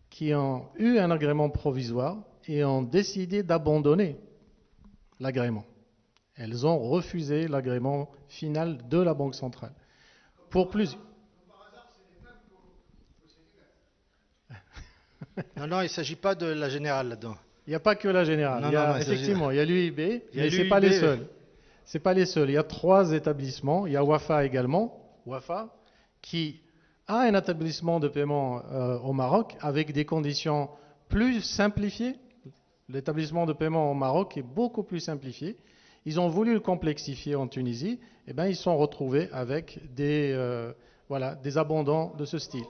qui ont eu un agrément provisoire et ont décidé d'abandonner l'agrément. Elles ont refusé l'agrément final de la Banque centrale. Pour plus. Non, il ne s'agit pas de la générale là-dedans. Il n'y a pas que la générale. Effectivement, il y a l'UIB, mais ce n'est pas les seuls. C'est pas les seuls. Il y a 3 établissements. Il y a Wafa également, Wafa, qui a un établissement de paiement au Maroc avec des conditions plus simplifiées. L'établissement de paiement au Maroc est beaucoup plus simplifié. Ils ont voulu le complexifier en Tunisie, et ben ils se sont retrouvés avec des abondants de ce style.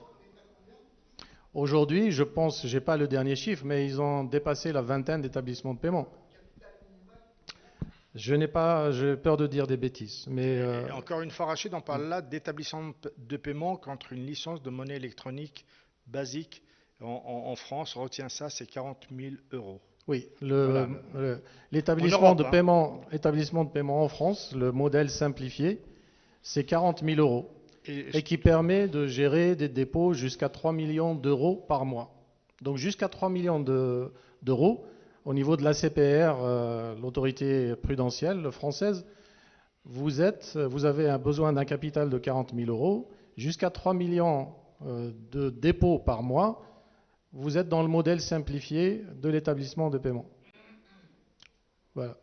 Aujourd'hui, je pense, je n'ai pas le dernier chiffre, mais ils ont dépassé la vingtaine d'établissements de paiement. J'ai peur de dire des bêtises. Mais Et encore une fois, Rachid, on parle là d'établissement de paiement contre une licence de monnaie électronique basique. En France, on retient ça, c'est 40 000 euros. oui, Voilà. l'établissement En de Europe, paiement, établissement de paiement en France, le modèle simplifié, c'est 40 000 euros et qui permet de gérer des dépôts jusqu'à 3 millions d'euros par mois. Donc jusqu'à 3 millions d'euros au niveau de la CPR, l'autorité prudentielle française, vous avez besoin d'un capital de 40 000 euros, jusqu'à 3 millions de dépôts par mois. Vous êtes dans le modèle simplifié de l'établissement de paiement. Voilà.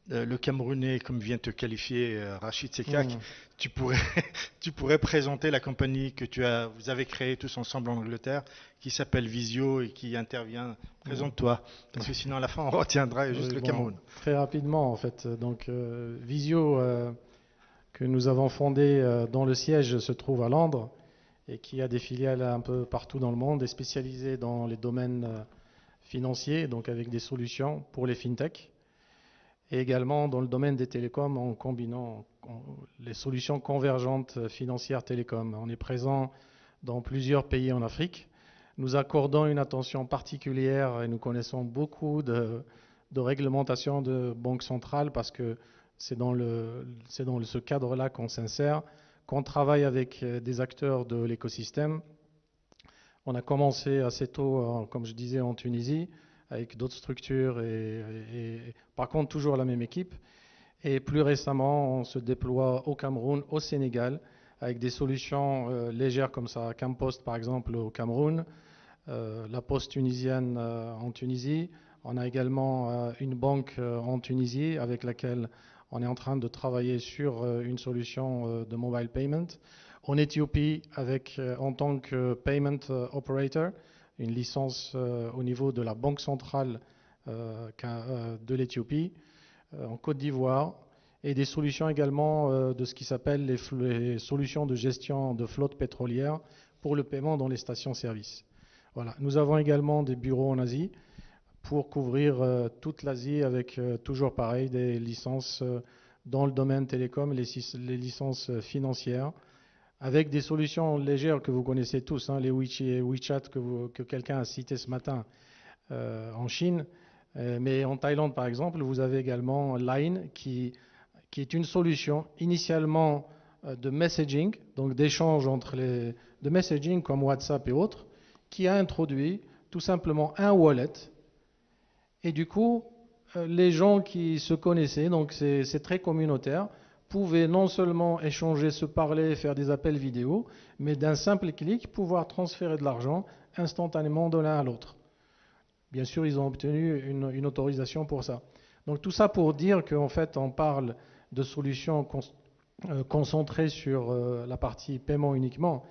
Le Camerounais, comme vient te qualifier Rachid Sekak, tu pourrais présenter la compagnie que vous avez créée tous ensemble en Angleterre, qui s'appelle Visio et qui intervient. Présente-toi, parce que sinon à la fin on retiendra juste le Cameroun. Très rapidement en fait. Donc Visio, que nous avons fondé dont le siège se trouve à Londres et qui a des filiales un peu partout dans le monde, est spécialisé dans les domaines financiers, donc avec des solutions pour les fintechs. Et également dans le domaine des télécoms en combinant les solutions convergentes financières télécoms. On est présent dans plusieurs pays en Afrique. Nous accordons une attention particulière et nous connaissons beaucoup de réglementations de banques centrales parce que c'est dans ce cadre-là qu'on s'insère, qu'on travaille avec des acteurs de l'écosystème. On a commencé assez tôt, comme je disais, en Tunisie, avec d'autres structures et par contre toujours la même équipe. Et plus récemment, on se déploie au Cameroun, au Sénégal, avec des solutions légères comme ça, Campost par exemple au Cameroun, la Poste tunisienne en Tunisie. On a également une banque en Tunisie avec laquelle on est en train de travailler sur une solution de mobile payment. En Éthiopie, en tant que payment operator, une licence au niveau de la banque centrale de l'Éthiopie, en Côte d'Ivoire, et des solutions également de ce qui s'appelle les solutions de gestion de flotte pétrolière pour le paiement dans les stations-service. Voilà. Nous avons également des bureaux en Asie pour couvrir toute l'Asie avec toujours pareil des licences dans le domaine télécom, les licences financières, avec des solutions légères que vous connaissez tous, les WeChat que quelqu'un a cité ce matin en Chine. Mais en Thaïlande, par exemple, vous avez également Line qui est une solution initialement de messaging, donc d'échange de messaging comme WhatsApp et autres, qui a introduit tout simplement un wallet. Et du coup, les gens qui se connaissaient, donc c'est très communautaire, pouvaient non seulement échanger, se parler, faire des appels vidéo, mais d'un simple clic, pouvoir transférer de l'argent instantanément de l'un à l'autre. Bien sûr, ils ont obtenu une autorisation pour ça. Donc tout ça pour dire qu'en fait, on parle de solutions concentrées sur la partie paiement uniquement,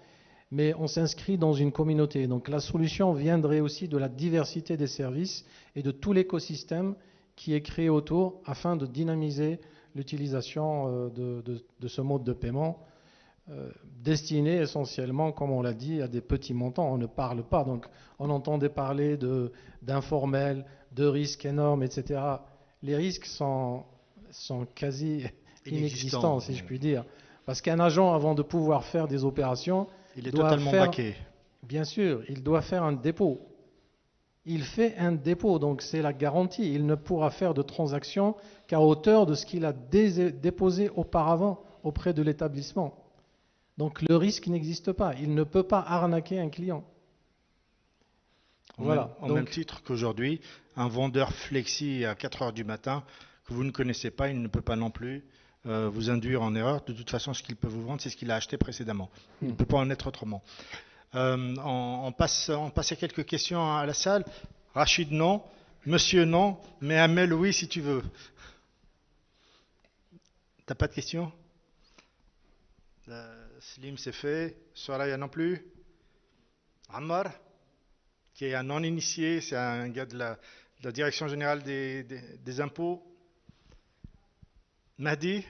mais on s'inscrit dans une communauté. Donc la solution viendrait aussi de la diversité des services et de tout l'écosystème qui est créé autour afin de dynamiser l'utilisation de ce mode de paiement destiné essentiellement, comme on l'a dit, à des petits montants. On ne parle pas, donc on entendait parler d'informels, de risques énormes, etc. Les risques sont quasi inexistants, si je puis dire. Parce qu'un agent, avant de pouvoir faire des opérations, il est totalement braqué. Bien sûr, il doit faire un dépôt. Il fait un dépôt, donc c'est la garantie. Il ne pourra faire de transactions qu'à hauteur de ce qu'il a déposé auparavant auprès de l'établissement. Donc le risque n'existe pas. Il ne peut pas arnaquer un client. Voilà. Au même titre qu'aujourd'hui, un vendeur flexi à 4 heures du matin que vous ne connaissez pas, il ne peut pas non plus vous induire en erreur. De toute façon, ce qu'il peut vous vendre, c'est ce qu'il a acheté précédemment. Il ne peut pas en être autrement. On passe à quelques questions à la salle. Rachid, non. Monsieur, non. Mais Amel, oui, si tu veux. T'as pas de questions? Slim, c'est fait. Soraya non plus. Ammar, qui est un non-initié, c'est un gars de la Direction générale des impôts. Mahdi?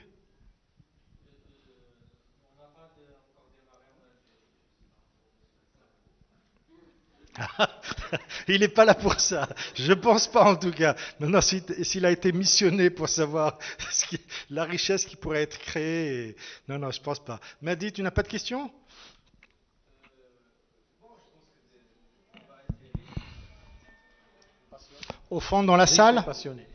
Il n'est pas là pour ça. Je pense pas en tout cas. Maintenant, s'il a été missionné pour savoir la richesse qui pourrait être créée. Non, non, je pense pas. Mahdi, tu n'as pas de questions? Au fond, dans la salle? Passionné.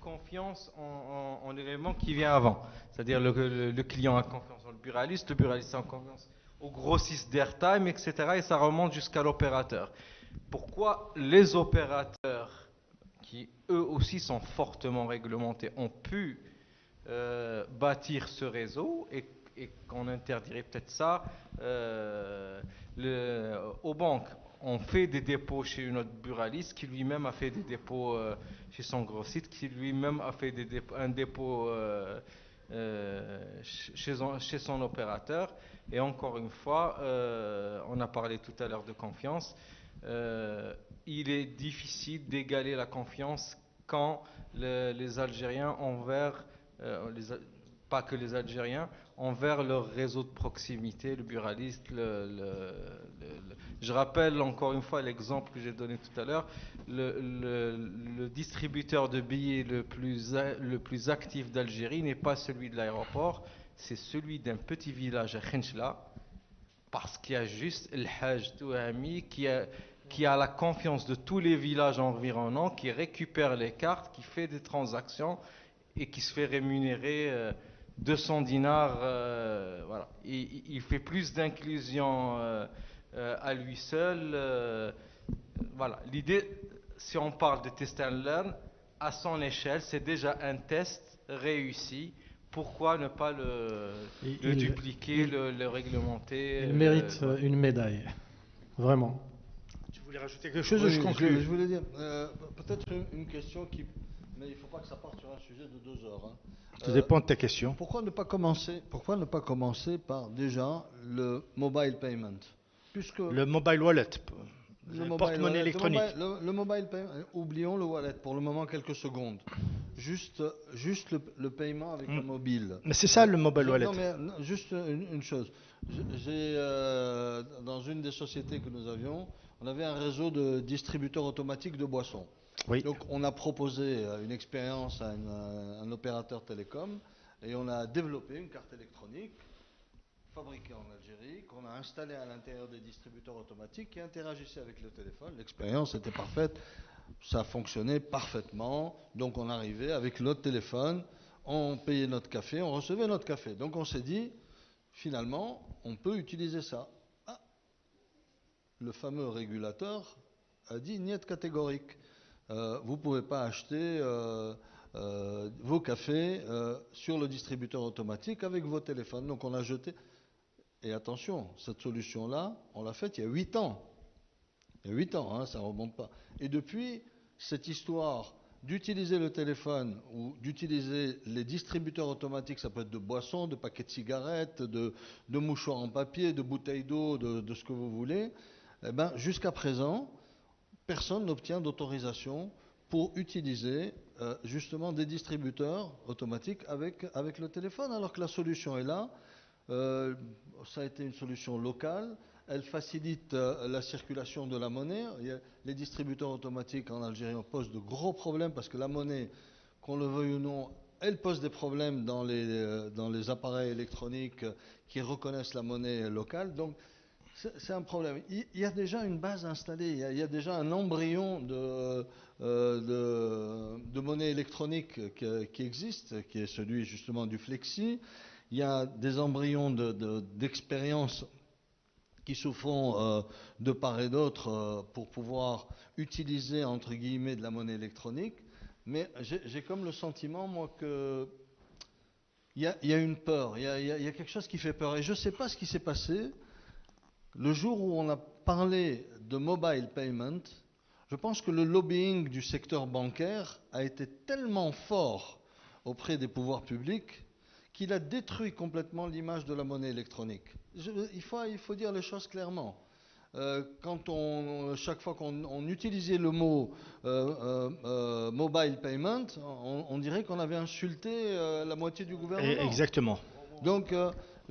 Confiance en l'élément qui vient avant. C'est-à-dire le client a confiance en le buraliste a confiance au grossiste d'airtime, etc. Et ça remonte jusqu'à l'opérateur. Pourquoi les opérateurs, qui eux aussi sont fortement réglementés, ont pu bâtir ce réseau et qu'on interdirait peut-être ça aux banques? On fait des dépôts chez notre buraliste qui lui-même a fait des dépôts chez son grossiste, qui lui-même a fait un dépôt chez son opérateur. Et encore une fois, on a parlé tout à l'heure de confiance. Il est difficile d'égaler la confiance quand les Algériens envers, pas que les Algériens, envers leur réseau de proximité, le buraliste. Je rappelle encore une fois l'exemple que j'ai donné tout à l'heure. Le distributeur de billets le plus actif d'Algérie n'est pas celui de l'aéroport, c'est celui d'un petit village à Khenchla, parce qu'il y a juste El Hajj Touhami qui a la confiance de tous les villages environnants, qui récupère les cartes, qui fait des transactions et qui se fait rémunérer 200 dinars. Voilà. Il fait plus d'inclusion à lui seul. Voilà. L'idée, si on parle de test and learn, à son échelle, c'est déjà un test réussi. Pourquoi ne pas le dupliquer, le réglementer? Il mérite une médaille, vraiment. Tu voulais rajouter quelque chose? Oui, Je conclue. je voulais dire, peut-être une question mais il ne faut pas que ça parte sur un sujet de 2 heures. Tout dépend de ta question. Pourquoi ne pas commencer par déjà le mobile payment, puisque le mobile wallet, le porte-monnaie électronique. Le mobile payment, oublions le wallet pour le moment quelques secondes. Juste le paiement avec le mobile. Mais c'est ça le mobile wallet. Non, mais juste une chose. Dans une des sociétés que nous avions, on avait un réseau de distributeurs automatiques de boissons. Oui. Donc on a proposé une expérience à un opérateur télécom et on a développé une carte électronique fabriquée en Algérie, qu'on a installée à l'intérieur des distributeurs automatiques qui interagissaient avec le téléphone. L'expérience était parfaite, ça fonctionnait parfaitement. Donc on arrivait avec notre téléphone, on payait notre café, on recevait notre café. Donc on s'est dit, finalement, on peut utiliser ça. Ah, le fameux régulateur a dit niet catégorique. Vous ne pouvez pas acheter vos cafés sur le distributeur automatique avec vos téléphones. Donc on a jeté. Et attention, cette solution-là, on l'a faite il y a 8 ans. Il y a 8 ans, hein, ça ne remonte pas. Et depuis, cette histoire d'utiliser le téléphone ou d'utiliser les distributeurs automatiques, ça peut être de boissons, de paquets de cigarettes, de mouchoirs en papier, de bouteilles d'eau, de ce que vous voulez, eh ben, jusqu'à présent, personne n'obtient d'autorisation pour utiliser justement des distributeurs automatiques avec le téléphone, alors que la solution est là. Ça a été une solution locale. Elle facilite la circulation de la monnaie. Les distributeurs automatiques en Algérie posent de gros problèmes parce que la monnaie, qu'on le veuille ou non, elle pose des problèmes dans les appareils électroniques qui reconnaissent la monnaie locale. Donc, c'est un problème. Il y a déjà une base installée, il y a déjà un embryon de monnaie électronique qui existe, qui est celui justement du Flexi. Il y a des embryons d'expérience qui se font de part et d'autre pour pouvoir utiliser, entre guillemets, de la monnaie électronique. Mais j'ai comme le sentiment, moi, que il y a une peur, il y a quelque chose qui fait peur. Et je ne sais pas ce qui s'est passé le jour où on a parlé de mobile payment. Je pense que le lobbying du secteur bancaire a été tellement fort auprès des pouvoirs publics qu'il a détruit complètement l'image de la monnaie électronique. Il faut dire les choses clairement. Chaque fois qu'on utilisait le mot mobile payment, on dirait qu'on avait insulté la moitié du gouvernement. Exactement. Donc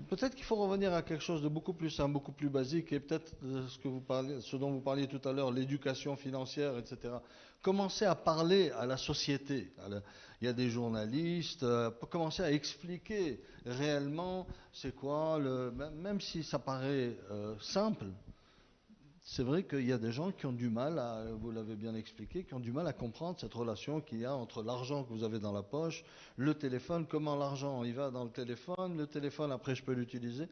peut-être qu'il faut revenir à quelque chose de beaucoup plus simple, beaucoup plus basique, et peut-être ce dont vous parliez tout à l'heure, l'éducation financière, etc. Commencer à parler à la société. Il y a des journalistes, commencer à expliquer réellement c'est quoi, même si ça paraît simple. C'est vrai qu'il y a des gens qui ont du mal, vous l'avez bien expliqué, qui ont du mal à comprendre cette relation qu'il y a entre l'argent que vous avez dans la poche, le téléphone, comment l'argent il va dans le téléphone après je peux l'utiliser.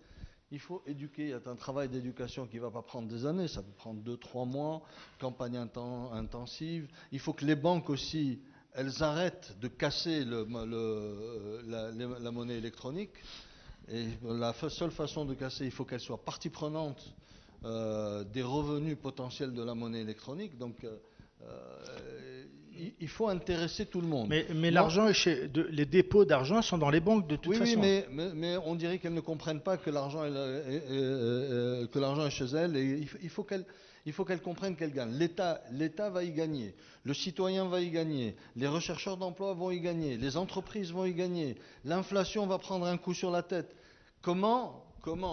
Il faut éduquer, il y a un travail d'éducation qui ne va pas prendre des années, ça peut prendre 2-3 mois, campagne intensive. Il faut que les banques aussi, elles arrêtent de casser la monnaie électronique. Et la seule façon de casser, il faut qu'elle soit partie prenante des revenus potentiels de la monnaie électronique. Donc il faut intéresser tout le monde. Mais l'argent, les dépôts d'argent sont dans les banques de toute façon. Oui, mais on dirait qu'elles ne comprennent pas que l'argent est chez elles. Et il faut qu'elles comprennent qu'elles gagnent. L'État va y gagner. Le citoyen va y gagner. Les rechercheurs d'emploi vont y gagner. Les entreprises vont y gagner. L'inflation va prendre un coup sur la tête. Comment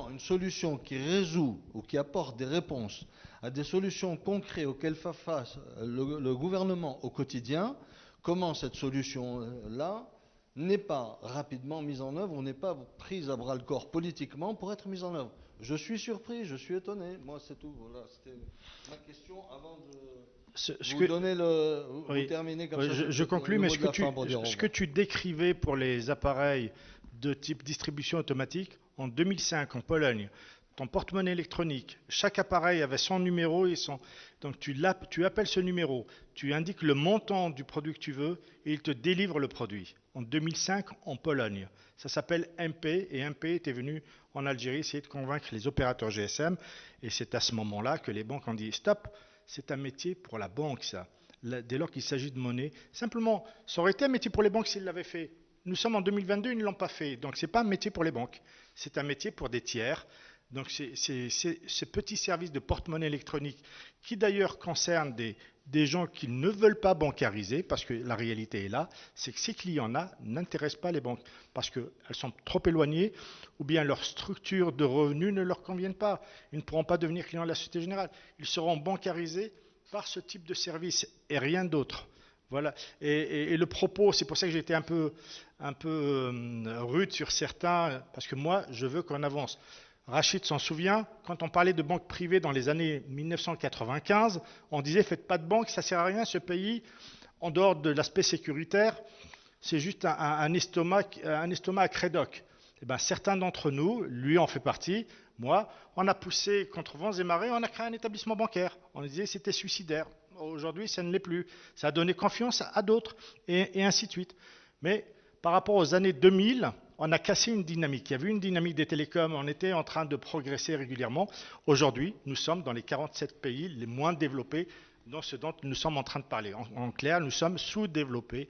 une solution qui résout ou qui apporte des réponses à des solutions concrètes auxquelles fait face le gouvernement au quotidien, comment cette solution-là n'est pas rapidement mise en œuvre ou n'est pas prise à bras-le-corps politiquement pour être mise en œuvre. Je suis surpris, je suis étonné. Moi, c'est tout. Voilà, c'était ma question avant de vous terminer comme ça. Je conclus, mais ce que tu décrivais pour les appareils de type distribution automatique, en 2005, en Pologne, ton porte-monnaie électronique, chaque appareil avait son numéro donc tu appelles ce numéro, tu indiques le montant du produit que tu veux et il te délivre le produit. En 2005, en Pologne. Ça s'appelle MP et MP était venu en Algérie essayer de convaincre les opérateurs GSM et c'est à ce moment-là que les banques ont dit stop, c'est un métier pour la banque ça. Dès lors qu'il s'agit de monnaie, simplement, ça aurait été un métier pour les banques s'ils l'avaient fait. Nous sommes en 2022, ils ne l'ont pas fait. Donc, ce n'est pas un métier pour les banques. C'est un métier pour des tiers. Donc, c'est ce petit service de porte-monnaie électronique qui, d'ailleurs, concerne des gens qui ne veulent pas bancariser, parce que la réalité est là, c'est que ces clients-là n'intéressent pas les banques, parce qu'elles sont trop éloignées, ou bien leur structure de revenus ne leur conviennent pas. Ils ne pourront pas devenir clients de la Société Générale. Ils seront bancarisés par ce type de service et rien d'autre. Voilà. Et le propos, c'est pour ça que j'ai été un peu rude sur certains, parce que moi, je veux qu'on avance. Rachid s'en souvient, quand on parlait de banques privées dans les années 1995, on disait faites pas de banque, ça sert à rien, ce pays, en dehors de l'aspect sécuritaire, c'est juste un estomac à crédoc. Et ben, certains d'entre nous, lui en fait partie, moi, on a poussé contre vents et marées, on a créé un établissement bancaire. On disait que c'était suicidaire. Aujourd'hui, ça ne l'est plus. Ça a donné confiance à d'autres, et ainsi de suite. Mais par rapport aux années 2000, on a cassé une dynamique. Il y avait une dynamique des télécoms, on était en train de progresser régulièrement. Aujourd'hui, nous sommes dans les 47 pays les moins développés dans ce dont nous sommes en train de parler. En clair, nous sommes sous-développés.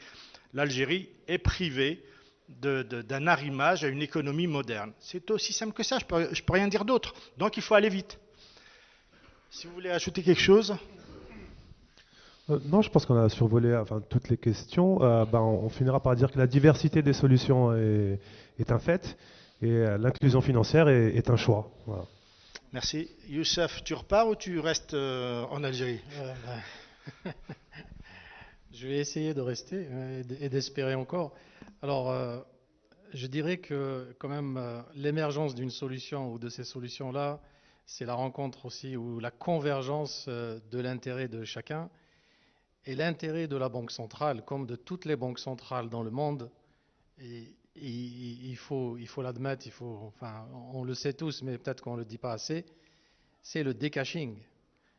L'Algérie est privée d'un arrimage à une économie moderne. C'est aussi simple que ça, je peux rien dire d'autre. Donc il faut aller vite. Si vous voulez ajouter quelque chose. Non, je pense qu'on a survolé toutes les questions. On finira par dire que la diversité des solutions est un fait et l'inclusion financière est un choix. Voilà. Merci. Youssef, tu repars ou tu restes en Algérie? Je vais essayer de rester et d'espérer encore. Alors, je dirais que quand même l'émergence d'une solution ou de ces solutions-là, c'est la rencontre aussi ou la convergence de l'intérêt de chacun. Et l'intérêt de la Banque centrale, comme de toutes les banques centrales dans le monde, il faut l'admettre, on le sait tous, mais peut-être qu'on ne le dit pas assez, c'est le décashing,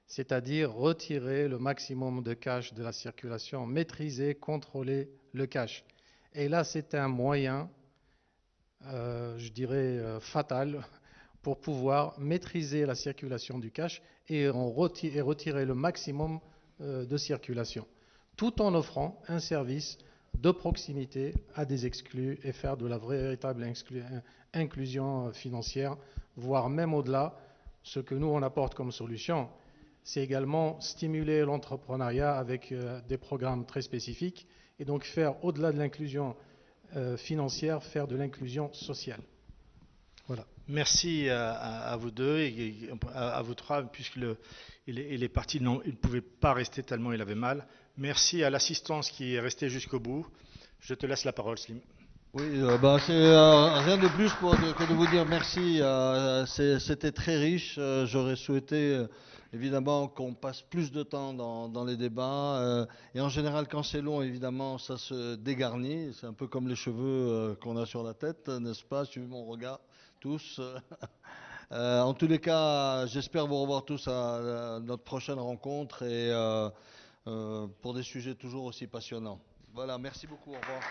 c'est-à-dire retirer le maximum de cash de la circulation, maîtriser, contrôler le cash. Et là, c'est un moyen je dirais, fatale pour pouvoir maîtriser la circulation du cash et retirer le maximum de circulation, tout en offrant un service de proximité à des exclus et faire de la véritable inclusion financière, voire même au-delà. Ce que nous, on apporte comme solution, c'est également stimuler l'entrepreneuriat avec des programmes très spécifiques et donc faire, au-delà de l'inclusion financière, faire de l'inclusion sociale. Voilà. Merci à vous deux et à vous trois, puisqu'il est parti, il ne pouvait pas rester tellement il avait mal. Merci à l'assistance qui est restée jusqu'au bout. Je te laisse la parole, Slim. Oui, c'est rien de plus que de vous dire merci. C'était très riche. J'aurais souhaité évidemment qu'on passe plus de temps dans les débats. Et en général, quand c'est long, évidemment, ça se dégarnit. C'est un peu comme les cheveux qu'on a sur la tête, n'est-ce pas? Suivez mon regard, tous. En tous les cas, j'espère vous revoir tous à notre prochaine rencontre et pour des sujets toujours aussi passionnants. Voilà, merci beaucoup. Au revoir.